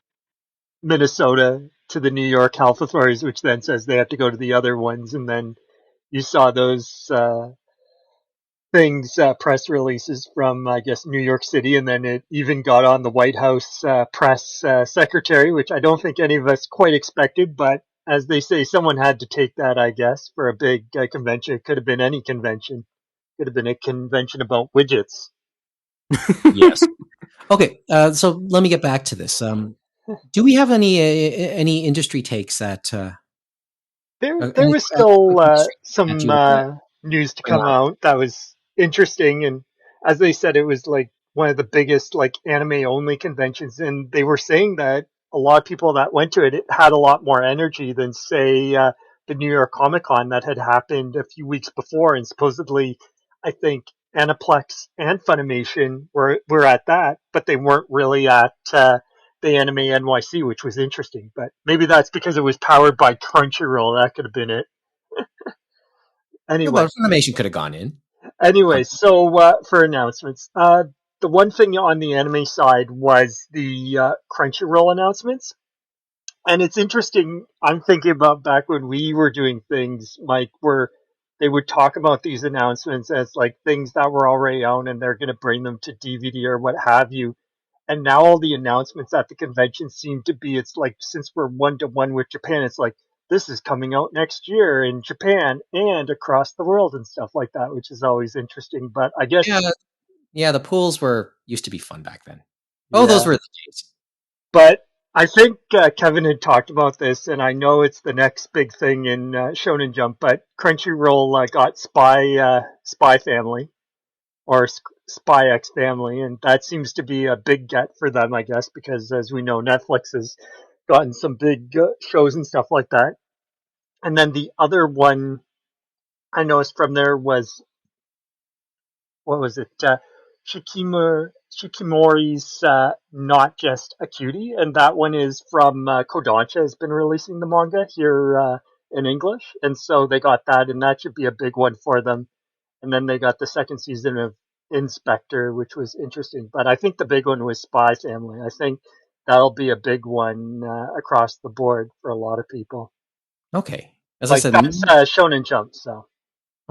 Minnesota to the New York health authorities, which then says they have to go to the other ones, and then you saw those things, press releases from, I guess, New York City, and then it even got on the White House press secretary, which I don't think any of us quite expected, but as they say, someone had to take that, I guess, for a big convention. It could have been any convention. It could have been a convention about widgets. Yes. Okay. So let me get back to this. Do we have any industry takes that There any was quick still industry that some you would news to bring come on? out that was interesting, and as they said, it was like one of the biggest like anime only conventions, and they were saying that a lot of people that went to it, it had a lot more energy than say the New York Comic Con that had happened a few weeks before, and supposedly I think Aniplex and Funimation were at that, but they weren't really at the Anime NYC, which was interesting. But maybe that's because it was powered by Crunchyroll. That could have been it. Yeah, Anyway, but Funimation could have gone in. so for announcements, the one thing on the anime side was the Crunchyroll announcements. And it's interesting. I'm thinking about back when we were doing things, Mike, where they would talk about these announcements as like things that were already out and they're going to bring them to DVD or what have you. And now all the announcements at the convention seem to be, it's like, since we're 1-to-1 with Japan, it's like, this is coming out next year in Japan and across the world and stuff like that, which is always interesting. But I guess, Yeah, yeah. The pools were used to be fun back then. Oh, those yeah. were the days. But I think Kevin had talked about this, and I know it's the next big thing in Shonen Jump, but Crunchyroll got Spy Family, or Spy X Family, and that seems to be a big get for them, I guess, because as we know, Netflix has gotten some big shows and stuff like that. And then the other one I noticed from there was, what was it? Shikimori's Not Just a Cutie, and that one is from Kodansha has been releasing the manga here in English, and so they got that, and that should be a big one for them. And then they got the second season of Inspector, which was interesting. But I think the big one was Spy Family. I think that'll be a big one across the board for a lot of people. Okay. As I Like said, that's Shonen Jump. So,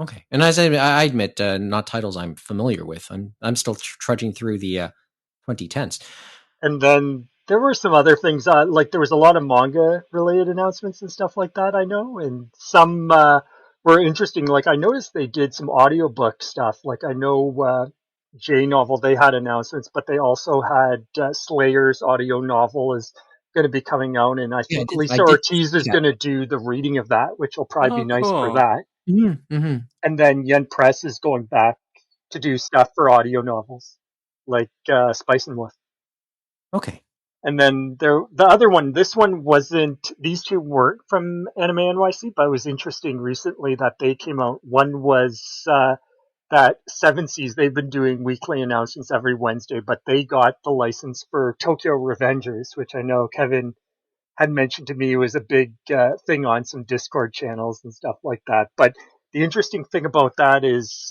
okay. And as I admit, not titles I'm familiar with. I'm still trudging through the 2010s. and then there were some other things. Like there was a lot of manga related announcements and stuff like that. I know, and some were interesting. Like I noticed they did some audiobook stuff. Like I know J Novel, they had announcements, but they also had Slayer's audio novel is going to be coming out, and I Yeah, think I Lisa did Ortiz is see that. going to do the reading of that, which will probably be Oh, nice for cool. that. Mm-hmm. And then Yen Press is going back to do stuff for audio novels, like Spice and Wolf. Okay. And then the other one, this one wasn't, these two weren't from Anime NYC, but it was interesting recently that they came out. One was that Seven Seas, they've been doing weekly announcements every Wednesday, but they got the license for Tokyo Revengers, which I know Kevin had mentioned to me was a big thing on some Discord channels and stuff like that. But the interesting thing about that is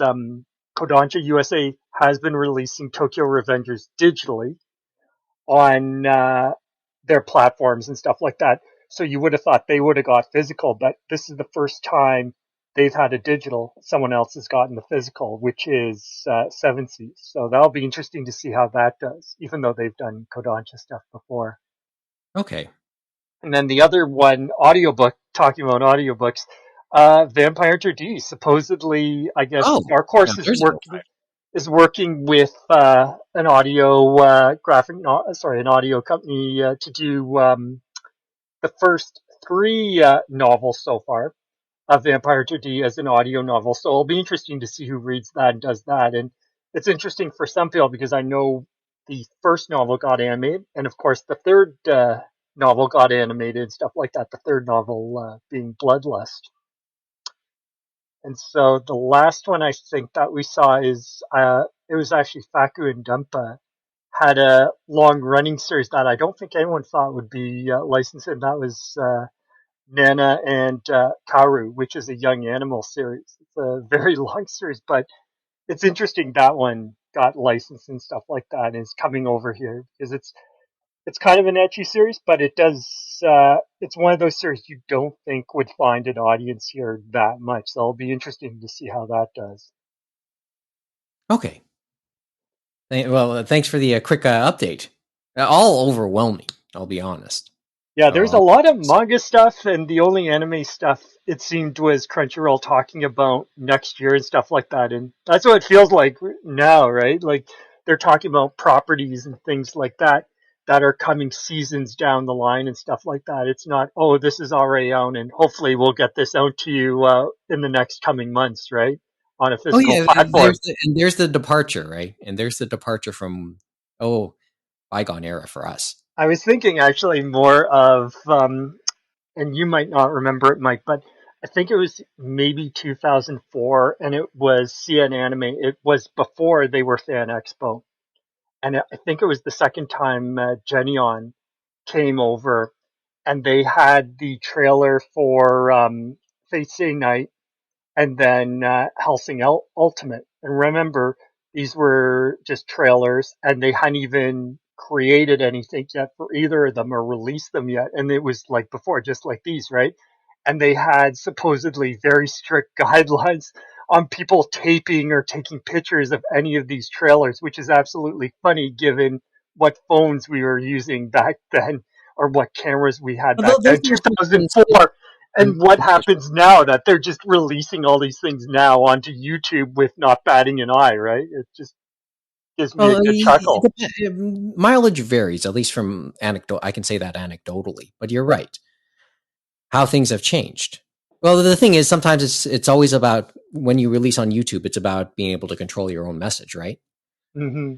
Kodansha USA has been releasing Tokyo Revengers digitally on their platforms and stuff like that. So you would have thought they would have got physical, but this is the first time they've had a digital. Someone else has gotten the physical, which is Seven Seas. So that'll be interesting to see how that does, even though they've done Kodansha stuff before. Okay. And then the other one, audiobook, talking about audiobooks, Vampire Hunter D. Supposedly, I guess Oh, Dark now Horse there's a good fight. is working with an audio an audio company to do the first three novels so far of Vampire Hunter D as an audio novel. So it'll be interesting to see who reads that and does that. And it's interesting for some people because I know the first novel got animated, and of course the third novel got animated and stuff like that. The third novel being Bloodlust. And so the last one I think that we saw is it was actually Faku and Dumpa had a long running series that I don't think anyone thought would be licensed, and that was Nana and Karu, which is a young animal series. It's a very long series, but it's interesting that one got licensed and stuff like that and is coming over here because it's kind of an etchy series, but it does. It's one of those series you don't think would find an audience here that much. So it'll be interesting to see how that does. Okay. Well, thanks for the quick update. All overwhelming, I'll be honest. Yeah, there's a Oh, lot of manga stuff, and the only anime stuff it seemed was Crunchyroll talking about next year and stuff like that. And that's what it feels like now, right? Like they're talking about properties and things like that that are coming seasons down the line and stuff like that. It's not, oh, this is already out, and hopefully we'll get this out to you in the next coming months, right? On a oh physical yeah, platform. there's the departure, right? And there's the departure from bygone era for us. I was thinking actually more of and you might not remember it, Mike, but I think it was maybe 2004, and it was CN Anime. It was before they were Fan Expo, and I think it was the second time Genion came over, and they had the trailer for Fate Stay Night and then Helsing Ultimate. And remember, these were just trailers, and they hadn't even created anything yet for either of them or released them yet. And it was like before, just like these, right? And they had supposedly very strict guidelines on people taping or taking pictures of any of these trailers, which is absolutely funny given what phones we were using back then or what cameras we had back Those then, restrictions 2004. And what happens now that they're just releasing all these things now onto YouTube with not batting an eye, right? It just gives me a well, good chuckle. mileage varies, at least from anecdote. I can say that anecdotally, but you're right. How things have changed. Well, the thing is, sometimes it's always about when you release on YouTube. It's about being able to control your own message, right? Hmm.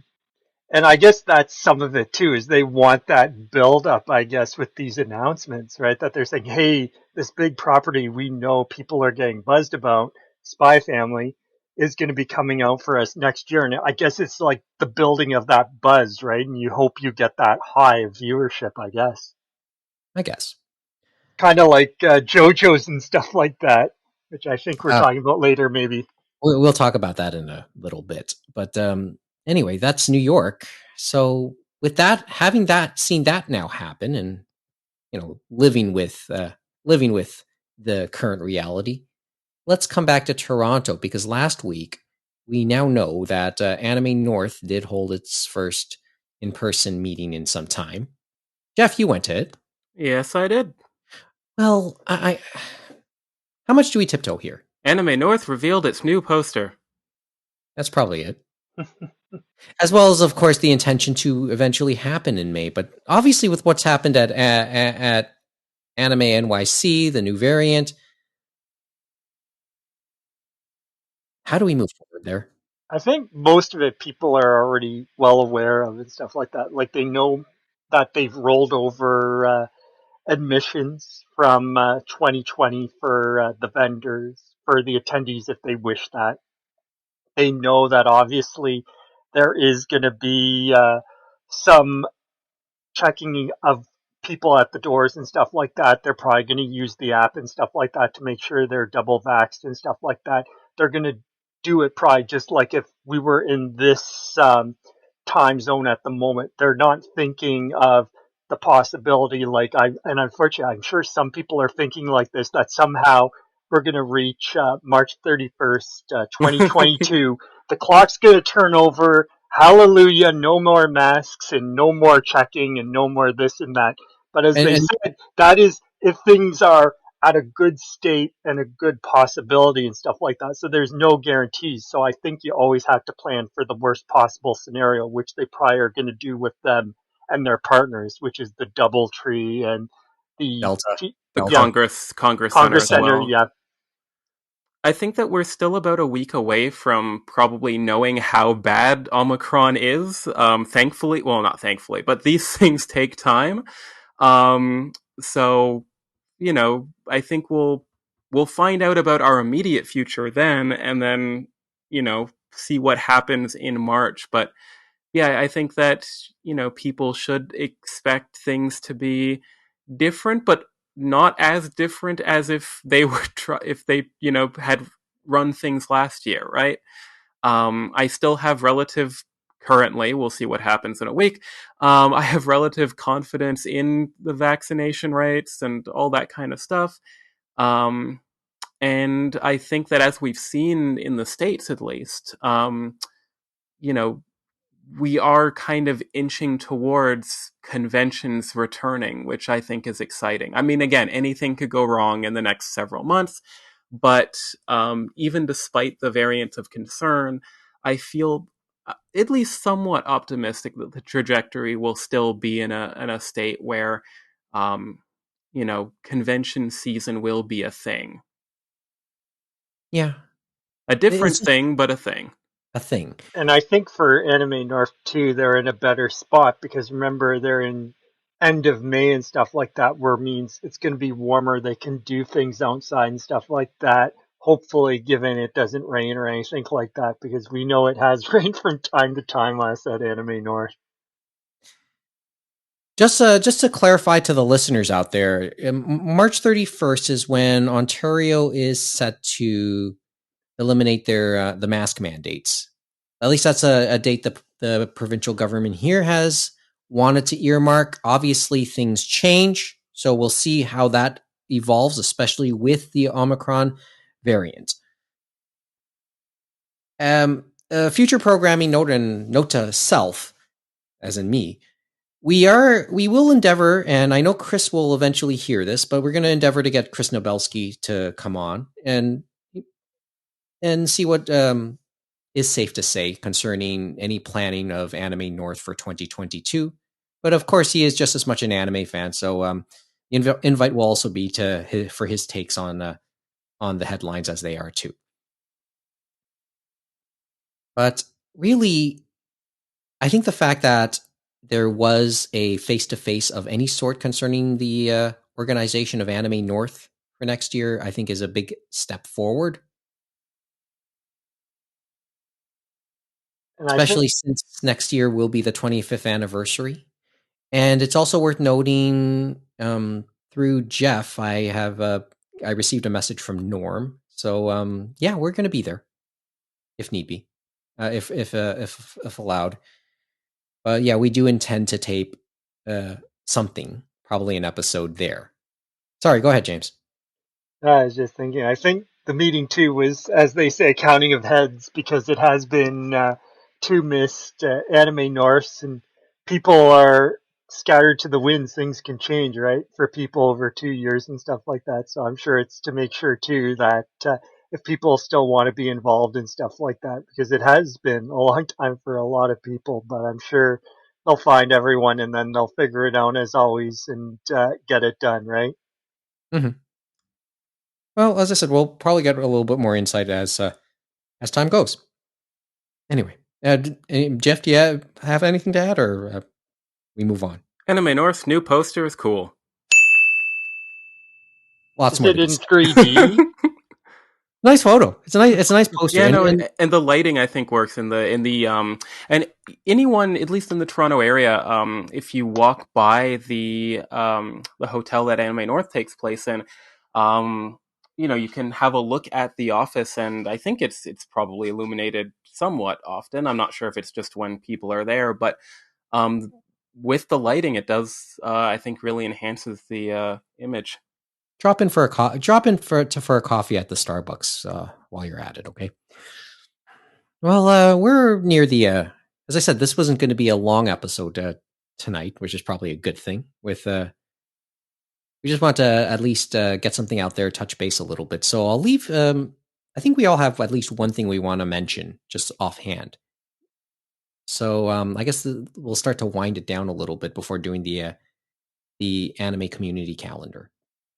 And I guess that's some of it too, is they want that build up, I guess, with these announcements, right? That they're saying, hey, this big property we know people are getting buzzed about, Spy Family, is going to be coming out for us next year. And I guess it's like the building of that buzz, right? And you hope you get that high viewership, I guess. I guess. Kind of like JoJo's and stuff like that, which I think we're Uh, talking about later, maybe. we'll talk about that in a little bit. But anyway, that's New York. So with that, having that seen that now happen, and living with the current reality, let's come back to Toronto because last week we now know that Anime North did hold its first in-person meeting in some time. Geoff, you went to it. Yes, I did. Well, how much do we tiptoe here? Anime North revealed its new poster. That's probably it. As well as, of course, the intention to eventually happen in May. But obviously, with what's happened at Anime NYC, the new variant, how do we move forward there? I think most of it people are already well aware of and stuff like that. Like they know that they've rolled over admissions from 2020 for the vendors, for the attendees if they wish that. They know that obviously there is going to be some checking of people at the doors and stuff like that. They're probably going to use the app and stuff like that to make sure they're double vaxxed and stuff like that. They're going to do it probably just like if we were in this time zone at the moment. They're not thinking of the possibility and unfortunately, I'm sure some people are thinking like this, that somehow we're going to reach March 31st, 2022. The clock's going to turn over. Hallelujah, no more masks and no more checking and no more this and that. But as they And said, that is if things are at a good state and a good possibility and stuff like that. So there's no guarantees. So I think you always have to plan for the worst possible scenario, which they probably are going to do with them and their partners, which is the DoubleTree and the Delta. The yeah, Congress Center Congress as Center. well. Yeah, I think that we're still about a week away from probably knowing how bad Omicron is. Thankfully, well, not thankfully, but these things take time. Um, so, I think we'll find out about our immediate future then, and then, see what happens in March. But yeah, I think that, people should expect things to be different, but not as different as if they were if they had run things last year, right? I still have relative currently. We'll see what happens in a week. I have relative confidence in the vaccination rates and all that kind of stuff. Um, and I think that as we've seen in the States, at least, you know, we are kind of inching towards conventions returning, which I think is exciting. I mean, again, anything could go wrong in the next several months, but even despite the variant of concern, I feel at least somewhat optimistic that the trajectory will still be in a state where, um, convention season will be a thing. yeah, A it's different just thing, but a thing. a thing. and I think for Anime North too, they're in a better spot because remember they're in end of May and stuff like that, where it means it's going to be warmer. They can do things outside and stuff like that. Hopefully, given it doesn't rain or anything like that, because we know it has rained from time to time last at Anime North. Just to clarify to the listeners out there, March 31st is when Ontario is set to eliminate their the mask mandates. At least that's a date the provincial government here has wanted to earmark. Obviously, things change, so we'll see how that evolves, especially with the Omicron variant. Future programming note to self, as in me. We will endeavor, and I know Chris will eventually hear this, but we're going to endeavor to get Chris Nobelsky to come on and see what is safe to say concerning any planning of Anime North for 2022. But of course, he is just as much an anime fan, so the invite will also be for his takes on the headlines as they are too. But really, I think the fact that there was a face-to-face of any sort concerning the organization of Anime North for next year, I think is a big step forward. And I think Especially since next year will be the 25th anniversary. And it's also worth noting through Geoff, I received a message from Norm. So yeah, we're going to be there if need be, if allowed. But yeah, we do intend to tape something, probably an episode there. Sorry, go ahead, James. I was just thinking, I think the meeting too was, as they say, counting of heads because it has been two missed Anime Norths and people are scattered to the winds. Things can change, right? For people over 2 years and stuff like that. So I'm sure it's to make sure too that if people still want to be involved in stuff like that, because it has been a long time for a lot of people, but I'm sure they'll find everyone and then they'll figure it out as always and get it done, right? Mm-hmm. Well, as I said, we'll probably get a little bit more insight as time goes. Anyway, Geoff, do you have anything to add, or we move on? Anime North's new poster is cool. Lots Is more to it be in said. 3D? Nice photo. It's a nice poster. Yeah, no, And and the lighting I think works in the and anyone at least in the Toronto area, if you walk by the hotel that Anime North takes place in, um, you can have a look at the office, and I think it's probably illuminated somewhat often. I'm not sure if it's just when people are there, but um, with the lighting, it does I think really enhances the image. drop in for a coffee at the Starbucks while you're at it. Okay. Well, we're near the. As I said, this wasn't going to be a long episode tonight, which is probably a good thing. We just want to at least get something out there, touch base a little bit. So I'll leave. I think we all have at least one thing we want to mention, just offhand. So I guess we'll start to wind it down a little bit before doing the anime community calendar.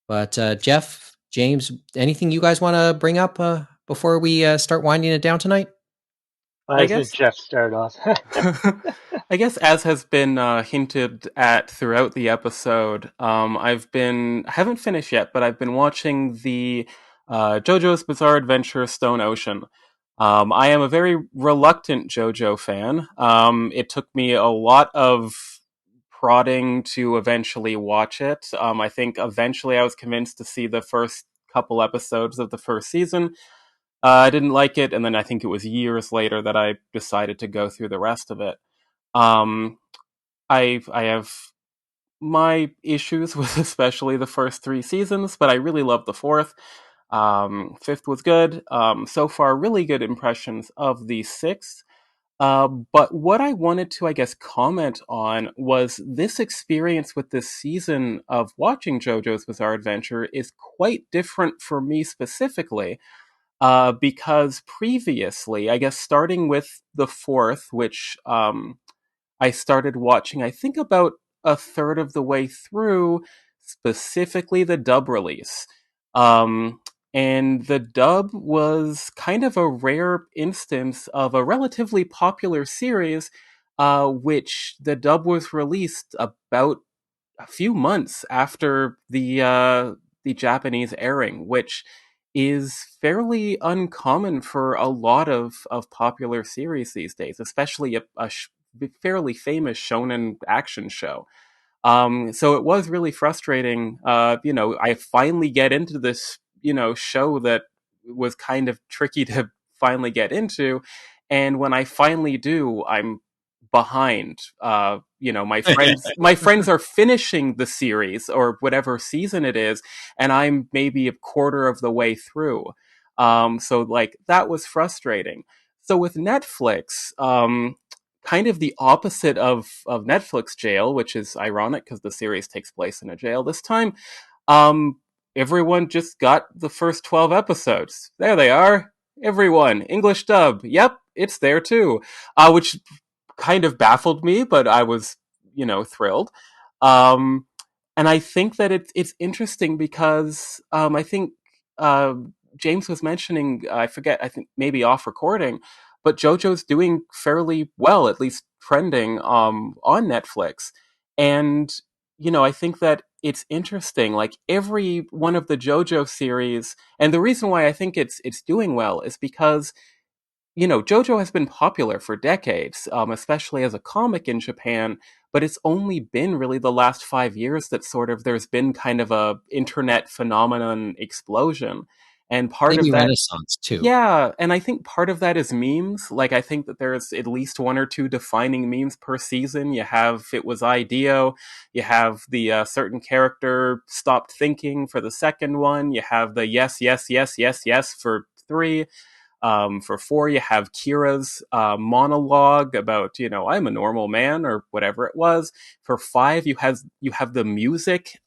But Geoff, James, anything you guys want to bring up before we start winding it down tonight? I Why doesn't guess Jeff start off? I guess, as has been hinted at throughout the episode, I haven't finished yet, but I've been watching the JoJo's Bizarre Adventure Stone Ocean. I am a very reluctant JoJo fan. It took me a lot of prodding to eventually watch it. I think eventually I was convinced to see the first couple episodes of the first season. I didn't like it, and then I think it was years later that I decided to go through the rest of it. Um, I have my issues with especially the first three seasons, but I really love the fourth. Fifth was good. So far, really good impressions of the sixth. But what I wanted to, I guess, comment on was this experience with this season of watching JoJo's Bizarre Adventure is quite different for me specifically. Because previously, I guess starting with the fourth, which I started watching, I think about a third of the way through, specifically the dub release. Um, and the dub was kind of a rare instance of a relatively popular series, which the dub was released about a few months after the Japanese airing, which is fairly uncommon for a lot of popular series these days, especially a fairly famous shonen action show. So it was really frustrating. I finally get into this, show that was kind of tricky to finally get into. And when I finally do, I'm behind. My friends are finishing the series or whatever season it is, and I'm maybe a quarter of the way through. So like that was frustrating. So with Netflix, kind of the opposite of Netflix jail, which is ironic because the series takes place in a jail this time. Um, Everyone just got the first 12 episodes. There they are. Everyone, English dub. Yep, it's there too. Which kind of baffled me, but I was, thrilled. Um, and I think that it's interesting because I think uh, James was mentioning, I forget, I think maybe off recording, but JoJo's doing fairly well, at least trending on Netflix. And I think that it's interesting. Like every one of the JoJo series, and the reason why I think it's doing well is because JoJo has been popular for decades, especially as a comic in Japan, but it's only been really the last 5 years that sort of there's been kind of a internet phenomenon explosion. And part of Maybe that, Renaissance too. yeah, and I think part of that is memes. Like, I think that there's at least one or two defining memes per season. You have It Was IDEO, you have the certain character stopped thinking for the second one, you have the yes, yes, yes, yes, yes for three. For four, you have Kira's monologue about, I'm a normal man or whatever it was. For five, you have the music,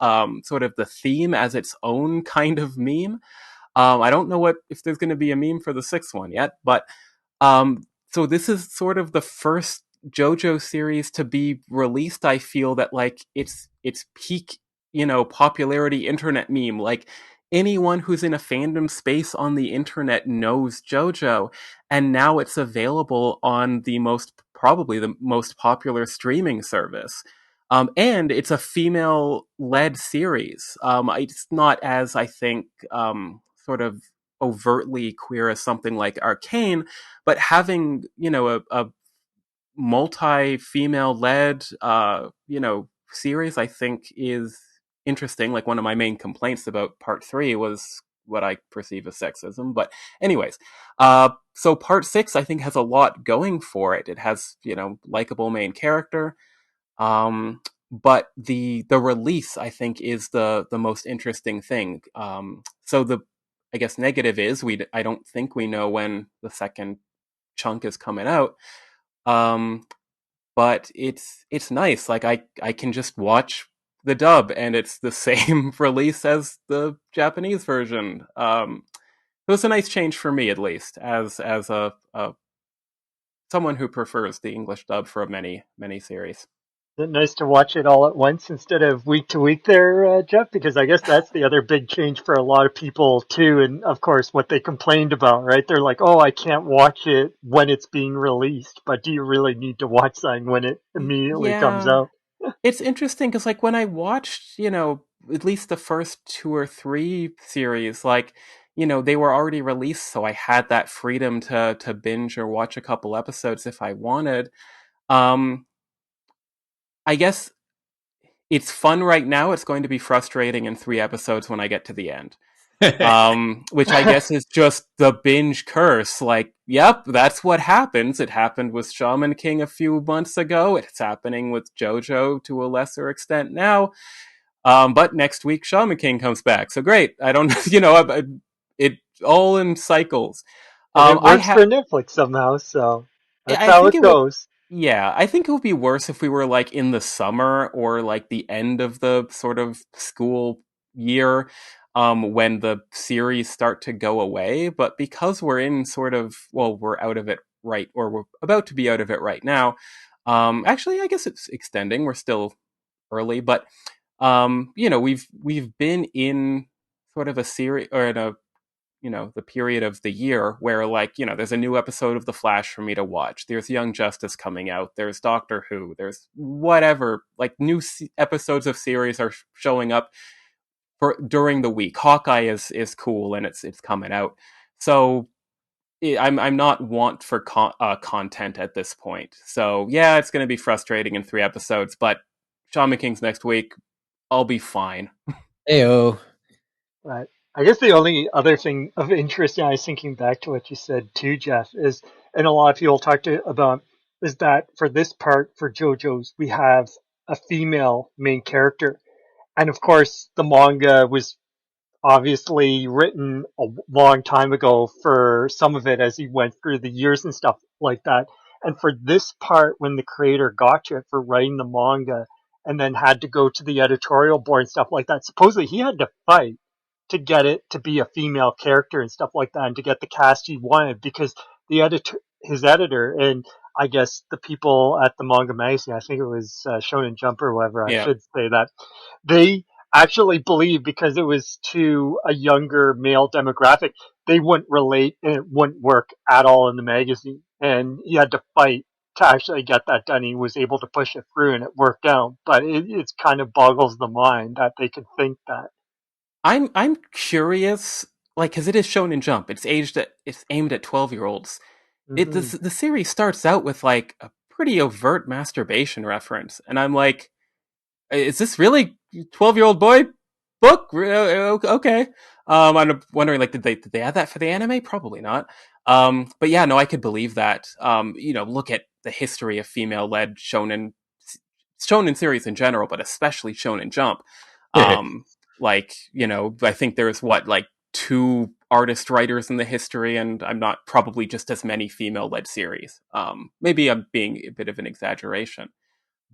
sort of the theme as its own kind of meme. I don't know if there's going to be a meme for the sixth one yet, but so this is sort of the first JoJo series to be released. I feel that like it's peak, popularity internet meme. Like anyone who's in a fandom space on the internet knows JoJo, and now it's available on probably the most popular streaming service. And it's a female-led series. It's not as, I think, sort of overtly queer as something like Arcane, but having, a multi-female-led, series, I think is interesting. Like, one of my main complaints about part 3 was what I perceive as sexism. But anyways, so part 6, I think, has a lot going for it. It has, likable main character. But the release, I think, is the most interesting thing. So the, I guess, negative is I don't think we know when the second chunk is coming out. Um, but it's nice. Like, I can just watch the dub, and it's the same release as the Japanese version. It was a nice change for me, at least, as a someone who prefers the English dub for many series. Is it nice to watch it all at once instead of week to week there, Geoff? Because I guess that's the other big change for a lot of people too. And of course, what they complained about, right? They're like, oh, I can't watch it when it's being released. But do you really need to watch something when it immediately comes Yeah, out? it's interesting because, like, when I watched, at least the first 2 or 3 series, like, they were already released, so I had that freedom to binge or watch a couple episodes if I wanted. Um, I guess it's fun right now. It's going to be frustrating in 3 episodes when I get to the end. Which I guess is just the binge curse. Like, yep, that's what happens. It happened with Shaman King a few months ago. It's happening with Jojo to a lesser extent now. But next week, Shaman King comes back. So great. I don't, it all in cycles. And it I works for Netflix somehow, so that's I how think it it would. goes. Yeah, I think it would be worse if we were like in the summer or like the end of the sort of school year, when the series start to go away. But because we're in sort of, well, we're out of it right, or we're about to be out of it right now. Actually, I guess it's extending. We're still early, but we've been in sort of a series, or in a, the period of the year where, like, there's a new episode of The Flash for me to watch. There's Young Justice coming out. There's Doctor Who. There's whatever, like, new episodes of series are showing up for during the week. Hawkeye is cool, and it's coming out. So I'm not want for content at this point. So yeah, it's going to be frustrating in 3 episodes, but Shaman King's next week. I'll be fine. Heyo. But I guess the only other thing of interest, and I was thinking back to what you said too, Geoff, is, and a lot of people about, is that for this part, for JoJo's, we have a female main character. And of course, the manga was obviously written a long time ago for some of it as he went through the years and stuff like that. And for this part, when the creator got to it for writing the manga and then had to go to the editorial board and stuff like that, supposedly he had to fight to get it to be a female character and stuff like that, and to get the cast he wanted, because the editor, his editor, and I guess the people at the manga magazine, I think it was Shonen Jump or whatever, I Yeah. should say that, they actually believed, because it was to a younger male demographic, they wouldn't relate and it wouldn't work at all in the magazine. And he had to fight to actually get that done. He was able to push it through and it worked out. But it kind of boggles the mind that they could think that. I'm curious, like, because it is shown in Jump. It's aimed at 12-year-olds. Hmm. The series starts out with like a pretty overt masturbation reference, and I'm like, is this really 12-year-old boy book? Okay. I'm wondering, like, did they add that for the anime? Probably not. But yeah, no, I could believe that. Look at the history of female-led shonen series in general, but especially Shonen Jump. Um, like, I think there's what, like, 2 artist writers in the history, and I'm not probably just as many female-led series. Maybe I'm being a bit of an exaggeration,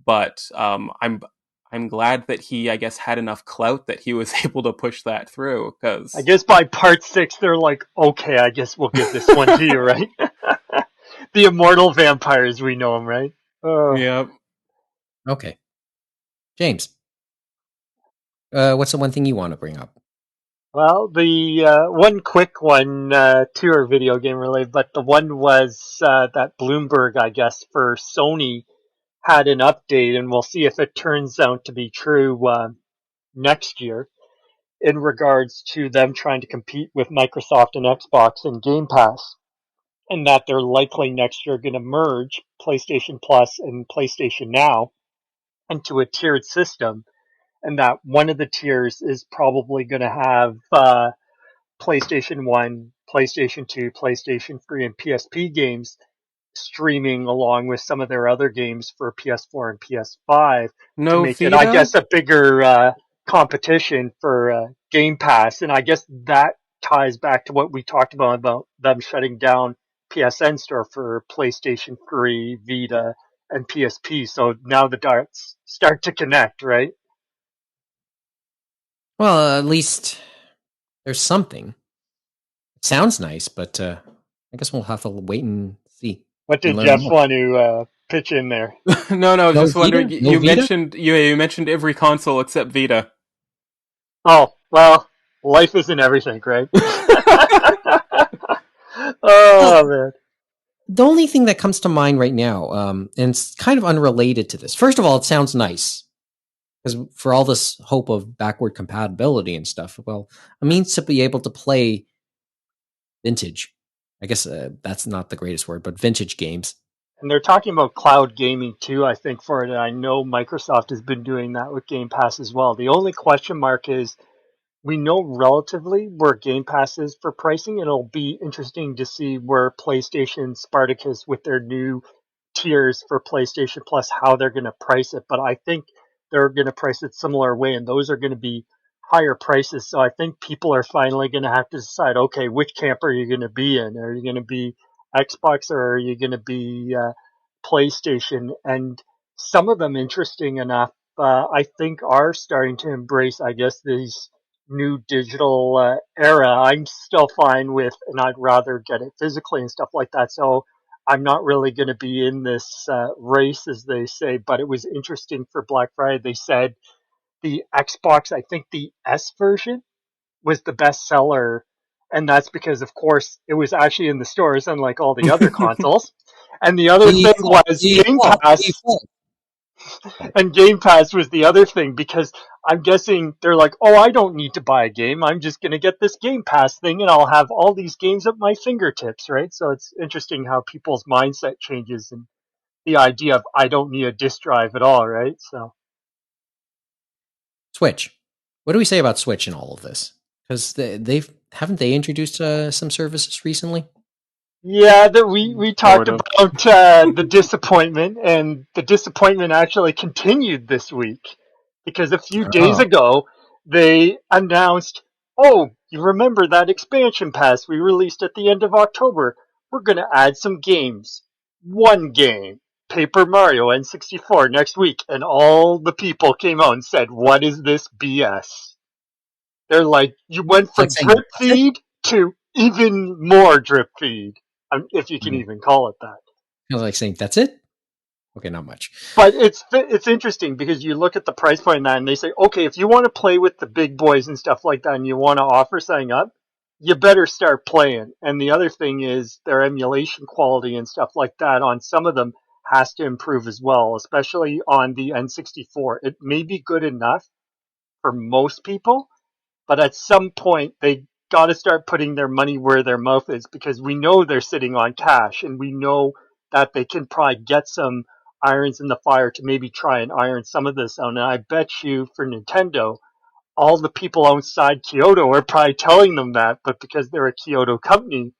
but I'm glad that he, I guess, had enough clout that he was able to push that through. I Because guess by part 6, they're like, okay, I guess we'll give this one to you, right? The immortal vampires, we know them, right? Oh. yeah, Okay. James, what's the one thing you want to bring up? Well, the one quick one, two are video game related, but the one was that Bloomberg, I guess, for Sony had an update, and we'll see if it turns out to be true next year in regards to them trying to compete with Microsoft and Xbox and Game Pass, and that they're likely next year going to merge PlayStation Plus and PlayStation Now into a tiered system, and that one of the tiers is probably going to have PlayStation 1, PlayStation 2, PlayStation 3, and PSP games streaming along with some of their other games for PS4 and PS5 to No make it, I Vita? guess, a bigger competition for Game Pass. And I guess that ties back to what we talked about them shutting down PSN store for PlayStation 3, Vita, and PSP. So now the dots start to connect, right? Well, at least there's something. It sounds nice, but I guess we'll have to wait and see What and did learn Geoff more. want to pitch in there? No, I was No just wondering. Vita? No Vita? You mentioned every console except Vita. Oh, well, life isn't everything, right? Oh, man. The only thing that comes to mind right now, and it's kind of unrelated to this. First of all, it sounds nice because for all this hope of backward compatibility and stuff, well, a means to be able to play vintage. I guess that's not the greatest word, but vintage games. And they're talking about cloud gaming too, I think, for it. And I know Microsoft has been doing that with Game Pass as well. The only question mark is we know relatively where Game Pass is for pricing. It'll be interesting to see where PlayStation Spartacus with their new tiers for PlayStation Plus, how they're going to price it. But I think they're going to price it similar way, and those are going to be higher prices. So I think people are finally going to have to decide, okay, which camp are you going to be in? Are you going to be Xbox or are you going to be PlayStation? And some of them, interesting enough, I think are starting to embrace, I guess, these new digital era. I'm still fine with, and I'd rather get it physically and stuff like that. So I'm not really going to be in this race, as they say. But it was interesting for Black Friday. They said the Xbox, I think the S version, was the best seller. And that's because, of course, it was actually in the stores, unlike all the other consoles. And the other thing Default, was Game default, Pass, default. and Game Pass was the other thing because I'm guessing they're like, oh, I don't need to buy a game. I'm just going to get this Game Pass thing and I'll have all these games at my fingertips, right? So it's interesting how people's mindset changes and the idea of I don't need a disk drive at all, right? So Switch. What do we say about Switch in all of this? Because they've haven't they introduced some services recently? yeah, that we talked Sort of. about the disappointment, and the disappointment actually continued this week because a few days Oh, ago they announced, "Oh, you remember that expansion pass we released at the end of October? We're going to add some games. One game, Paper Mario N64 next week." And all the people came out and said, "What is this BS?" They're like, "You went like from saying drip that's it. feed to even more drip feed." If you can Mhm. even call it that. Kind of like saying that's it. Okay, not much. But it's interesting because you look at the price point of that and they say, okay, if you want to play with the big boys and stuff like that and you want to offer something up, you better start playing. And the other thing is their emulation quality and stuff like that on some of them has to improve as well, especially on the N64. It may be good enough for most people, but at some point, they got to start putting their money where their mouth is because we know they're sitting on cash and we know that they can probably get some irons in the fire to maybe try and iron some of this out. And I bet you for Nintendo, all the people outside Kyoto are probably telling them that, but because they're a Kyoto company,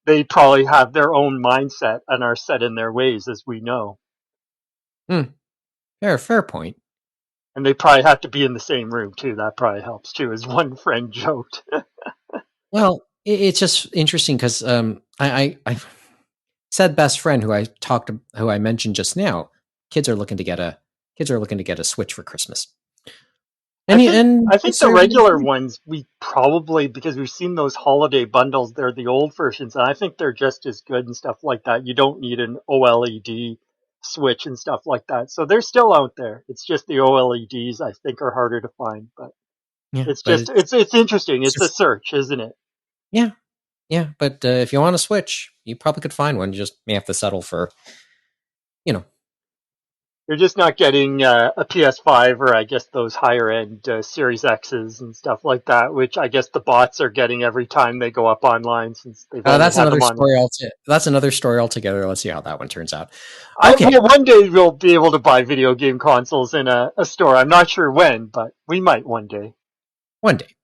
they probably have their own mindset and are set in their ways, as we know. Hmm. Fair point. And they probably have to be in the same room too. That probably helps too, as one friend joked. Well, it's just interesting because I said best friend who I mentioned just now. Kids are looking to get a Switch for Christmas, I and think I think it's the sort of regular ones we probably, because we've seen those holiday bundles, they're the old versions, and I think they're just as good and stuff like that. You don't need an OLED switch and stuff like that. So they're still out there. It's just the OLEDs I think are harder to find, but yeah, it's but just it's interesting. it's It's a just search, isn't it? yeah, yeah. But if you want a Switch, you probably could find one. You just may have to settle for you know You're just not getting a PS5 or I guess those higher end Series X's and stuff like that, which I guess the bots are getting every time they go up online since they've only That's had another them on. story. That's another story altogether. Let's see how that one turns out. Well, Okay, one day we'll be able to buy video game consoles in a store. I'm not sure when, but we might one day. one day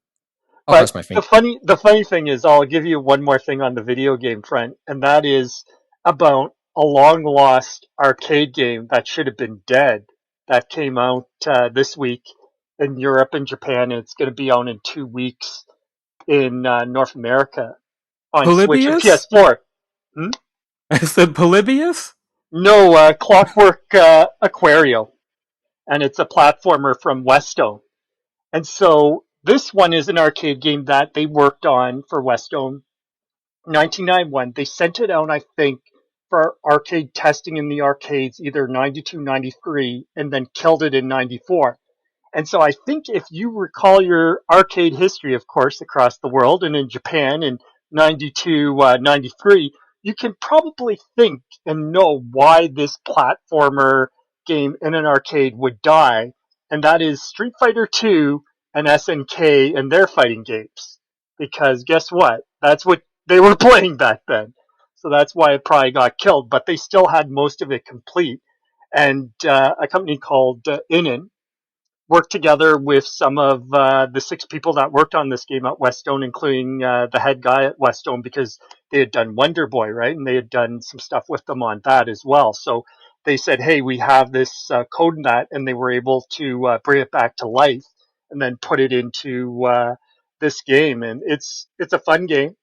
I'll But cross my fingers. the funny thing is, I'll give you one more thing on the video game front, and that is about a long lost arcade game that should have been dead that came out this week in Europe and Japan, and it's going to be out in 2 weeks in North America on Switch and Polybius? PS4. Hmm? I said Polybius? No, Clockwork Aquario, and it's a platformer from Westone. And so this one is an arcade game that they worked on for Westone 1991. They sent it out, I think, for arcade testing in the arcades either 92, 93, and then killed it in 94. And so I think if you recall your arcade history, of course, across the world and in Japan in 92, 93, you can probably think and know why this platformer game in an arcade would die. And that is Street Fighter 2 and SNK and their fighting games. Because guess what? That's what they were playing back then. So that's why it probably got killed, but they still had most of it complete. And a company called Inin worked together with some of the 6 people that worked on this game at Westone, including the head guy at Westone, because they had done Wonder Boy, right? And they had done some stuff with them on that as well. So they said, hey, we have this code in that, and they were able to bring it back to life and then put it into this game. And it's a fun game.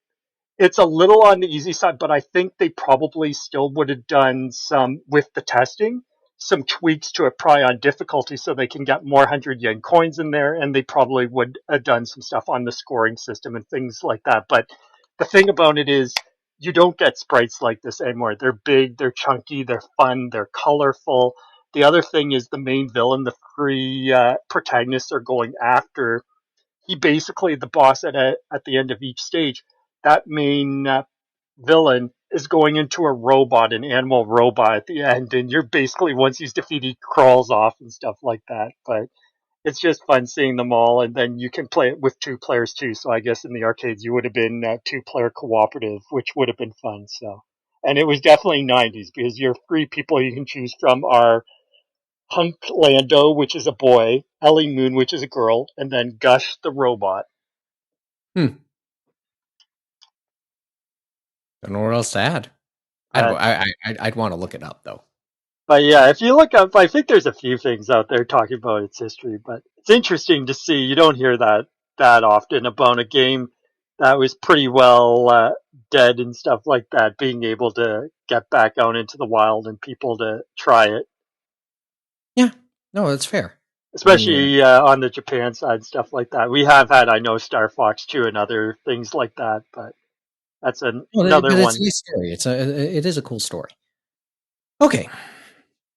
It's a little on the easy side, but I think they probably still would have done some with the testing, some tweaks to it probably on difficulty so they can get more 100 yen coins in there, and they probably would have done some stuff on the scoring system and things like that. But the thing about it is you don't get sprites like this anymore. They're big, they're chunky, they're fun, they're colorful. The other thing is the main villain, the 3 protagonists are going after. He basically the boss at the end of each stage. That main villain is going into a robot, an animal robot at the end, and you're basically once he's defeated, he crawls off and stuff like that. But it's just fun seeing them all, and then you can play it with 2 players too. So I guess in the arcades you would have been 2 player cooperative, which would have been fun. So, and it was definitely 90s because your 3 people you can choose from are Hunk Lando, which is a boy, Ellie Moon, which is a girl, and then Gush the robot. Hmm. Don't know what else to add. Uh, I'd want to look it up though. But yeah, if you look up, I think there's a few things out there talking about its history, but it's interesting to see. You don't hear that often about a game that was pretty well dead and stuff like that, being able to get back out into the wild and people to try it, Yeah, no, that's fair. I mean, especially on the Japan side and stuff like that. We have had, I know, Star Fox 2 and other things like that, but that's another but it's a one. nice story. It is a cool story. Okay,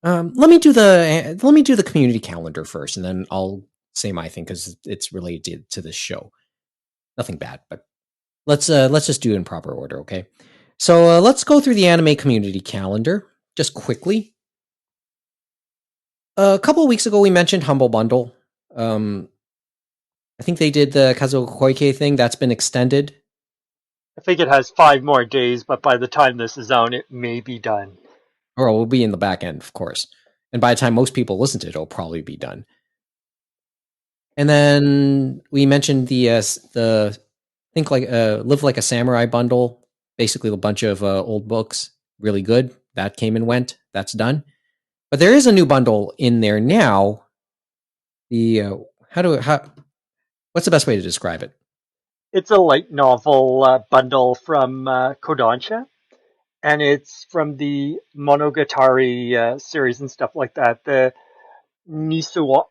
let me do the community calendar first, and then I'll say my thing because it's related to this show. Nothing bad, but let's just do it in proper order, okay? So let's go through the anime community calendar just quickly. A couple of weeks ago, we mentioned Humble Bundle. I think they did the Kazuo Koike thing. That's been extended. I think it has 5 more days, but by the time this is out, it may be done. Or it will be in the back end, of course. And by the time most people listen to it, it'll probably be done. And then we mentioned the think like Live Like a Samurai bundle, basically a bunch of old books, really good. That came and went. That's done. But there is a new bundle in there now. The what's the best way to describe it? It's a light novel bundle from Kodansha, and it's from the Monogatari series and stuff like that. The Nisui-san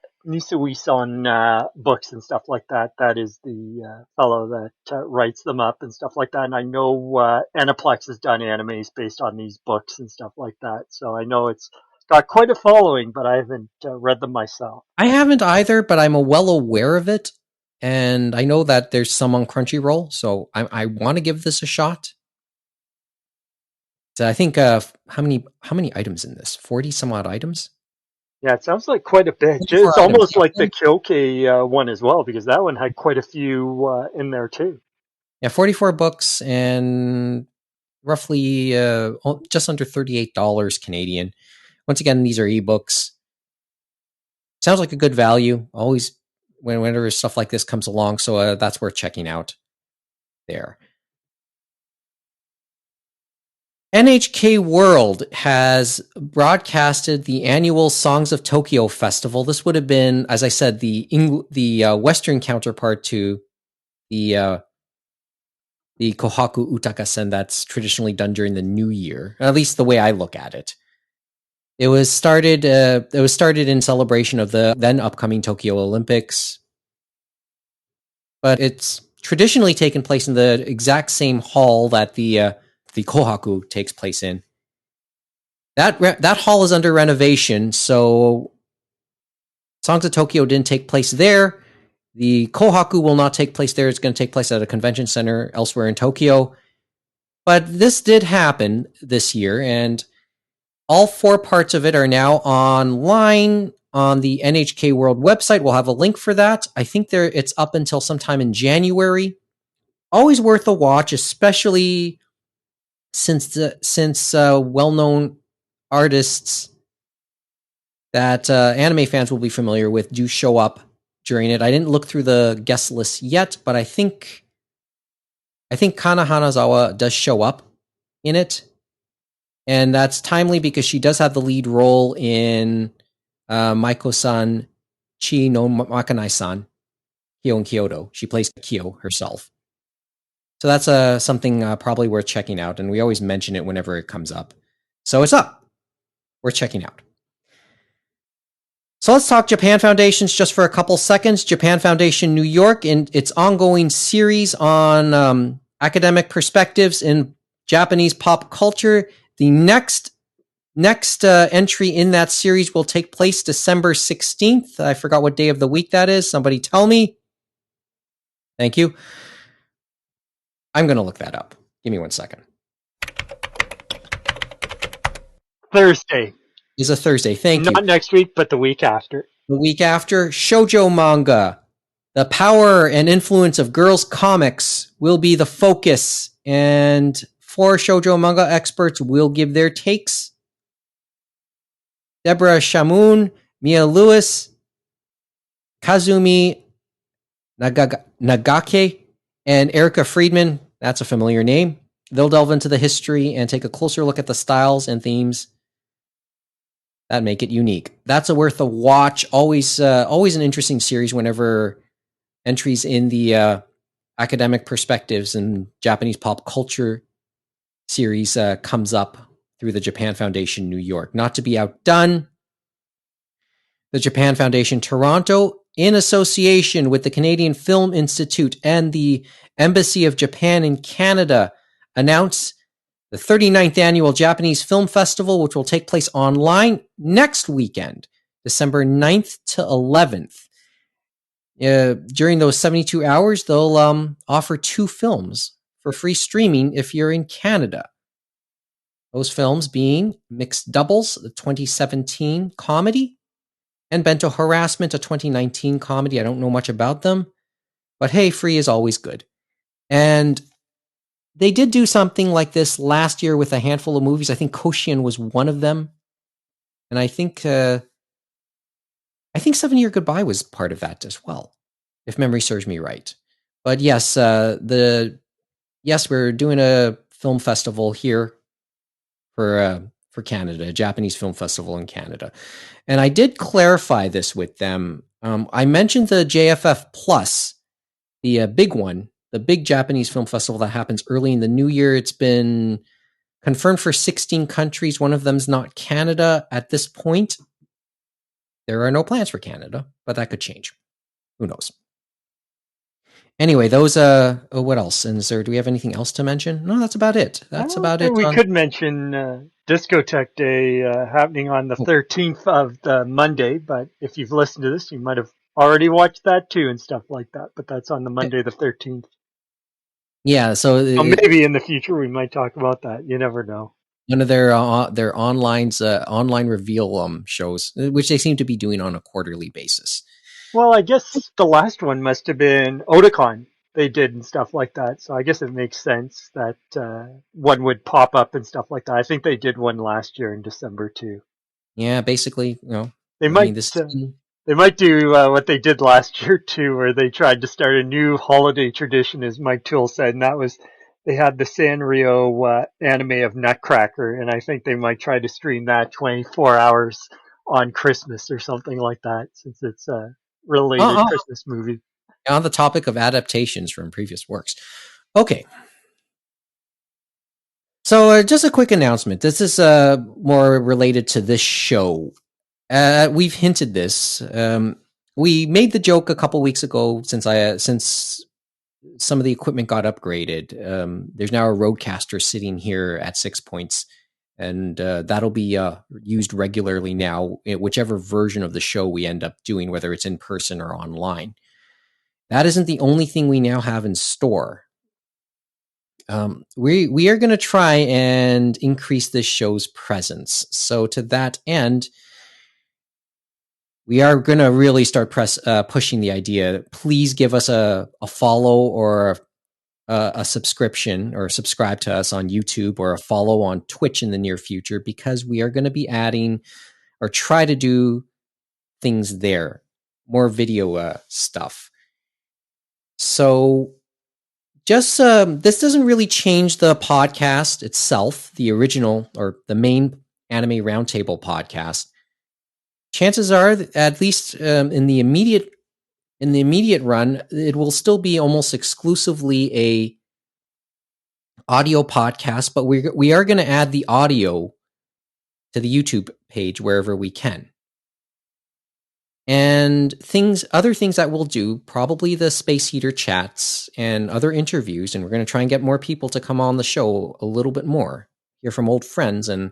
books and stuff like that. That is the fellow that writes them up and stuff like that. And I know Aniplex has done animes based on these books and stuff like that. So I know it's got quite a following, but I haven't read them myself. I haven't either, but I'm well aware of it, and I know that there's some on Crunchyroll, so I want to give this a shot. So I think how many items in this? 40 some odd items. Yeah, it sounds like quite a bit. 24 It's items. almost like the Kyoke one as well, because that one had quite a few in there too. Yeah, 44 books and roughly just under $38 Canadian. Once again, these are ebooks. Sounds like a good value. Always whenever stuff like this comes along, so that's worth checking out there. NHK World has broadcasted the annual Songs of Tokyo Festival. This would have been, as I said, the Western counterpart to the Kohaku Utakasen that's traditionally done during the New Year, at least the way I look at it. It was started. In celebration of the then upcoming Tokyo Olympics, but it's traditionally taken place in the exact same hall that the Kohaku takes place in. That hall is under renovation, so Songs of Tokyo didn't take place there. The Kohaku will not take place there. It's going to take place at a convention center elsewhere in Tokyo. But this did happen this year, and all 4 parts of it are now online on the NHK World website. We'll have a link for that. I think it's up until sometime in January. Always worth a watch, especially since well-known artists that anime fans will be familiar with do show up during it. I didn't look through the guest list yet, but I think Kana Hanazawa does show up in it. And that's timely because she does have the lead role in Maiko-san Chi no Makanai-san, Kyo in Kyoto. She plays Kyo herself. So that's something probably worth checking out, and we always mention it whenever it comes up. So it's up. Worth checking out. So let's talk Japan Foundations just for a couple seconds. Japan Foundation New York and its ongoing series on academic perspectives in Japanese pop culture. The next entry in that series will take place December 16th. I forgot what day of the week that is. Somebody tell me. Thank you. I'm going to look that up. Give me 1 second. Thursday. Is a Thursday. Thank you. Not next week, but the week after. The week after, shoujo manga. The power and influence of girls' comics will be the focus, and 4 shoujo manga experts will give their takes. Deborah Shamoun, Mia Lewis, Kazumi Nagake, and Erica Friedman. That's a familiar name. They'll delve into the history and take a closer look at the styles and themes that make it unique. That's worth a watch. Always an interesting series whenever entries in the academic perspectives and Japanese pop culture series comes up through the Japan Foundation New York. Not to be outdone, the Japan Foundation Toronto, in association with the Canadian Film Institute and the Embassy of Japan in Canada, announced the 39th Annual Japanese Film Festival, which will take place online next weekend, December 9th to 11th. During those 72 hours, they'll offer 2 films for free streaming if you're in Canada. Those films being Mixed Doubles, the 2017 comedy, and Bento Harassment, a 2019 comedy. I don't know much about them, but hey, free is always good. And they did do something like this last year with a handful of movies. I think Koshian was one of them, and I think 7 Year Goodbye was part of that as well, if memory serves me right. But yes, we're doing a film festival here for Canada, a Japanese film festival in Canada. And I did clarify this with them. I mentioned the JFF Plus, the big one, the big Japanese film festival that happens early in the new year. It's been confirmed for 16 countries. One of them's not Canada at this point. There are no plans for Canada, but that could change. Who knows? Anyway, those what else? And do we have anything else to mention? No, that's about it. That's about it. We could mention Discotheque Day happening on the 13th of the Monday, but if you've listened to this, you might have already watched that too and stuff like that. But that's on the Monday the 13th. Yeah, so maybe in the future we might talk about that. You never know. one of their online reveal shows, which they seem to be doing on a quarterly basis. Well, I guess the last one must have been Otakon they did and stuff like that. So I guess it makes sense that one would pop up and stuff like that. I think they did one last year in December too. Yeah, basically, They I mean, might this. they might do what they did last year too, where they tried to start a new holiday tradition, as Mike Toole said, and that was they had the Sanrio anime of Nutcracker, and I think they might try to stream that 24 hours on Christmas or something like that, since it's a related Oh, Christmas movie. on the topic of adaptations from previous works. Okay. So, just a quick announcement. This is more related to this show. We've hinted this. We made the joke a couple weeks ago since some of the equipment got upgraded. There's now a Rodecaster sitting here at 6 Points, and that'll be used regularly now, whichever version of the show we end up doing, whether it's in person or online. That isn't the only thing we now have in store. We are going to try and increase this show's presence. So to that end, we are going to really start pushing the idea. Please give us a follow or a subscription, or subscribe to us on YouTube, or a follow on Twitch in the near future, because we are going to be adding or try to do things there, more video stuff. So just this doesn't really change the podcast itself, the original or the main Anime Roundtable podcast. Chances are, at least in the immediate run, it will still be almost exclusively a audio podcast, but we are going to add the audio to the YouTube page wherever we can. And other things that we'll do, probably the Space Heater chats and other interviews, and we're going to try and get more people to come on the show a little bit more, hear from old friends, and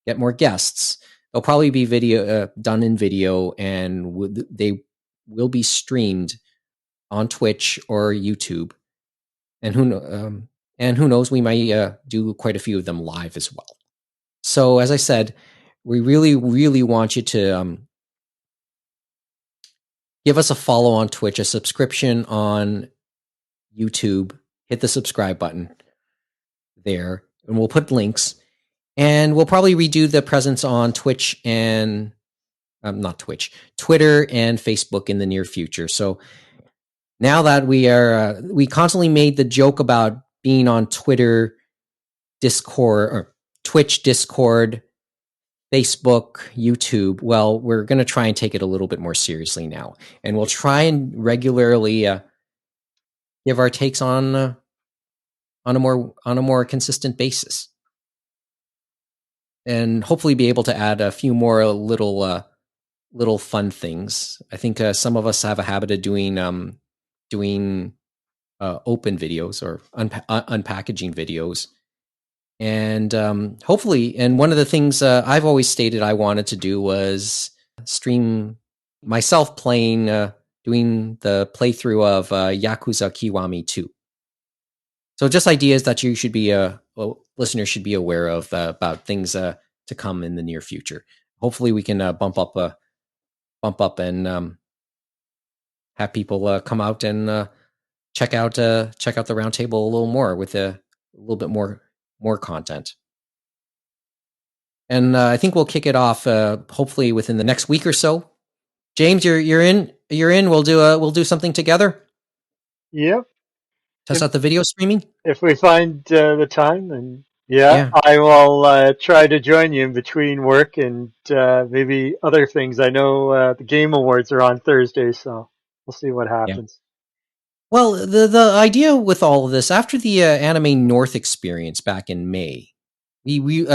get more guests. They'll probably be done in video, and they will be streamed on Twitch or YouTube. And who knows, we might do quite a few of them live as well. So, as I said, we really, really want you to give us a follow on Twitch, a subscription on YouTube. Hit the subscribe button there, and we'll put links. And we'll probably redo the presence on Twitch and Twitter and Facebook in the near future. So now that we constantly made the joke about being on Twitter, Discord, or Twitch, Discord, Facebook, YouTube. Well, we're going to try and take it a little bit more seriously now, and we'll try and regularly give our takes on a more consistent basis, and hopefully be able to add a few more little fun things. I think some of us have a habit of doing open videos or unpackaging videos. And hopefully, and one of the things I've always stated I wanted to do was stream myself playing, doing the playthrough of Yakuza Kiwami 2. So just ideas that you should be, listeners should be aware of about things to come in the near future. Hopefully, we can bump up and have people come out and check out the roundtable a little more with a little bit more content. And I think we'll kick it off hopefully within the next week or so. James, you're in. We'll do something together. Yep. Test out the video streaming. If we find the time, then yeah, I will try to join you in between work and maybe other things. I know the Game Awards are on Thursday, so we'll see what happens. Yeah. Well, the idea with all of this, after the Anime North experience back in May, we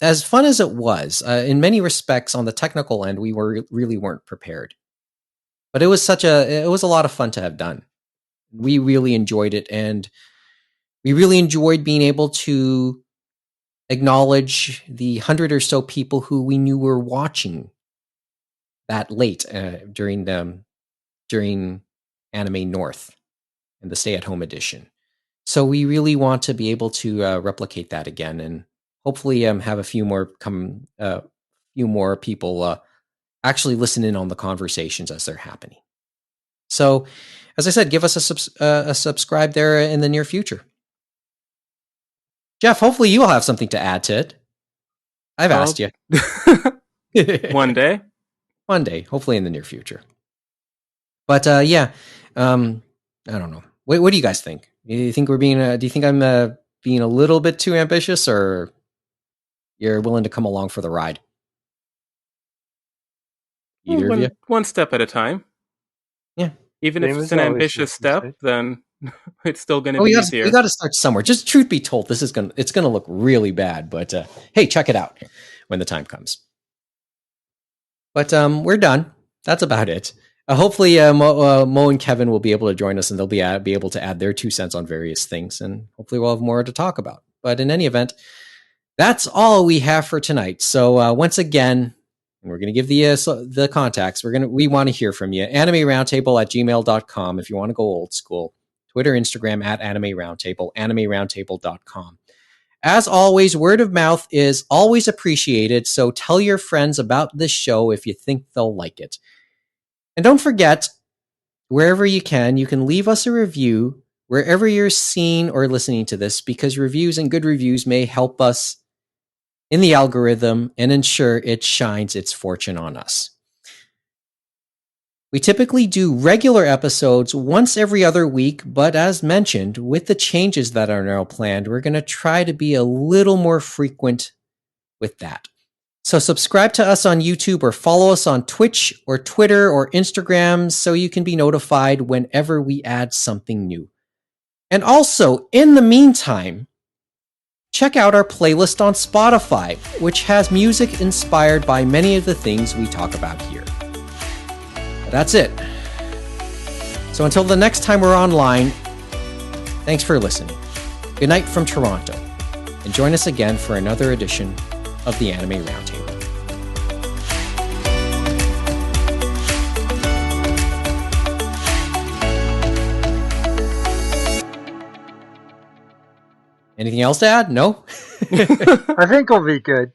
as fun as it was, in many respects on the technical end, we really weren't prepared. But it was a lot of fun to have done. We really enjoyed it, and we really enjoyed being able to acknowledge the 100 or so people who we knew were watching that late during Anime North and the stay-at-home edition. So we really want to be able to replicate that again, and hopefully have a few more people actually listen in on the conversations as they're happening. So, as I said, give us a subscribe there in the near future. Geoff, hopefully you'll have something to add to it. I've asked you. One day. One day, hopefully in the near future. But yeah, I don't know. What do you guys think? Do you think I'm being a little bit too ambitious, or you're willing to come along for the ride? Either of you? One step at a time. Yeah. Even if it's an ambitious step, then it's still going to be easier. We got to start somewhere. Just truth be told, it's gonna look really bad. But hey, check it out when the time comes. But we're done. That's about it. Hopefully, Mo and Kevin will be able to join us, and they'll be able to add their 2 cents on various things, and hopefully, we'll have more to talk about. But in any event, that's all we have for tonight. So once again, we're going to give the contacts. We want to hear from you. AnimeRoundtable@gmail.com if you want to go old school. Twitter, Instagram @AnimeRoundtable, AnimeRoundtable.com. As always, word of mouth is always appreciated, so tell your friends about this show if you think they'll like it. And don't forget, wherever you can leave us a review wherever you're seeing or listening to this, because reviews and good reviews may help us in the algorithm and ensure it shines its fortune on us. We typically do regular episodes once every other week, but as mentioned, with the changes that are now planned, we're going to try to be a little more frequent with that. So subscribe to us on YouTube or follow us on Twitch or Twitter or Instagram so you can be notified whenever we add something new. And also, in the meantime, check out our playlist on Spotify, which has music inspired by many of the things we talk about here. That's it. So until the next time we're online, thanks for listening. Good night from Toronto, and join us again for another edition of the Anime Roundtable. Anything else to add? No? I think it'll be good.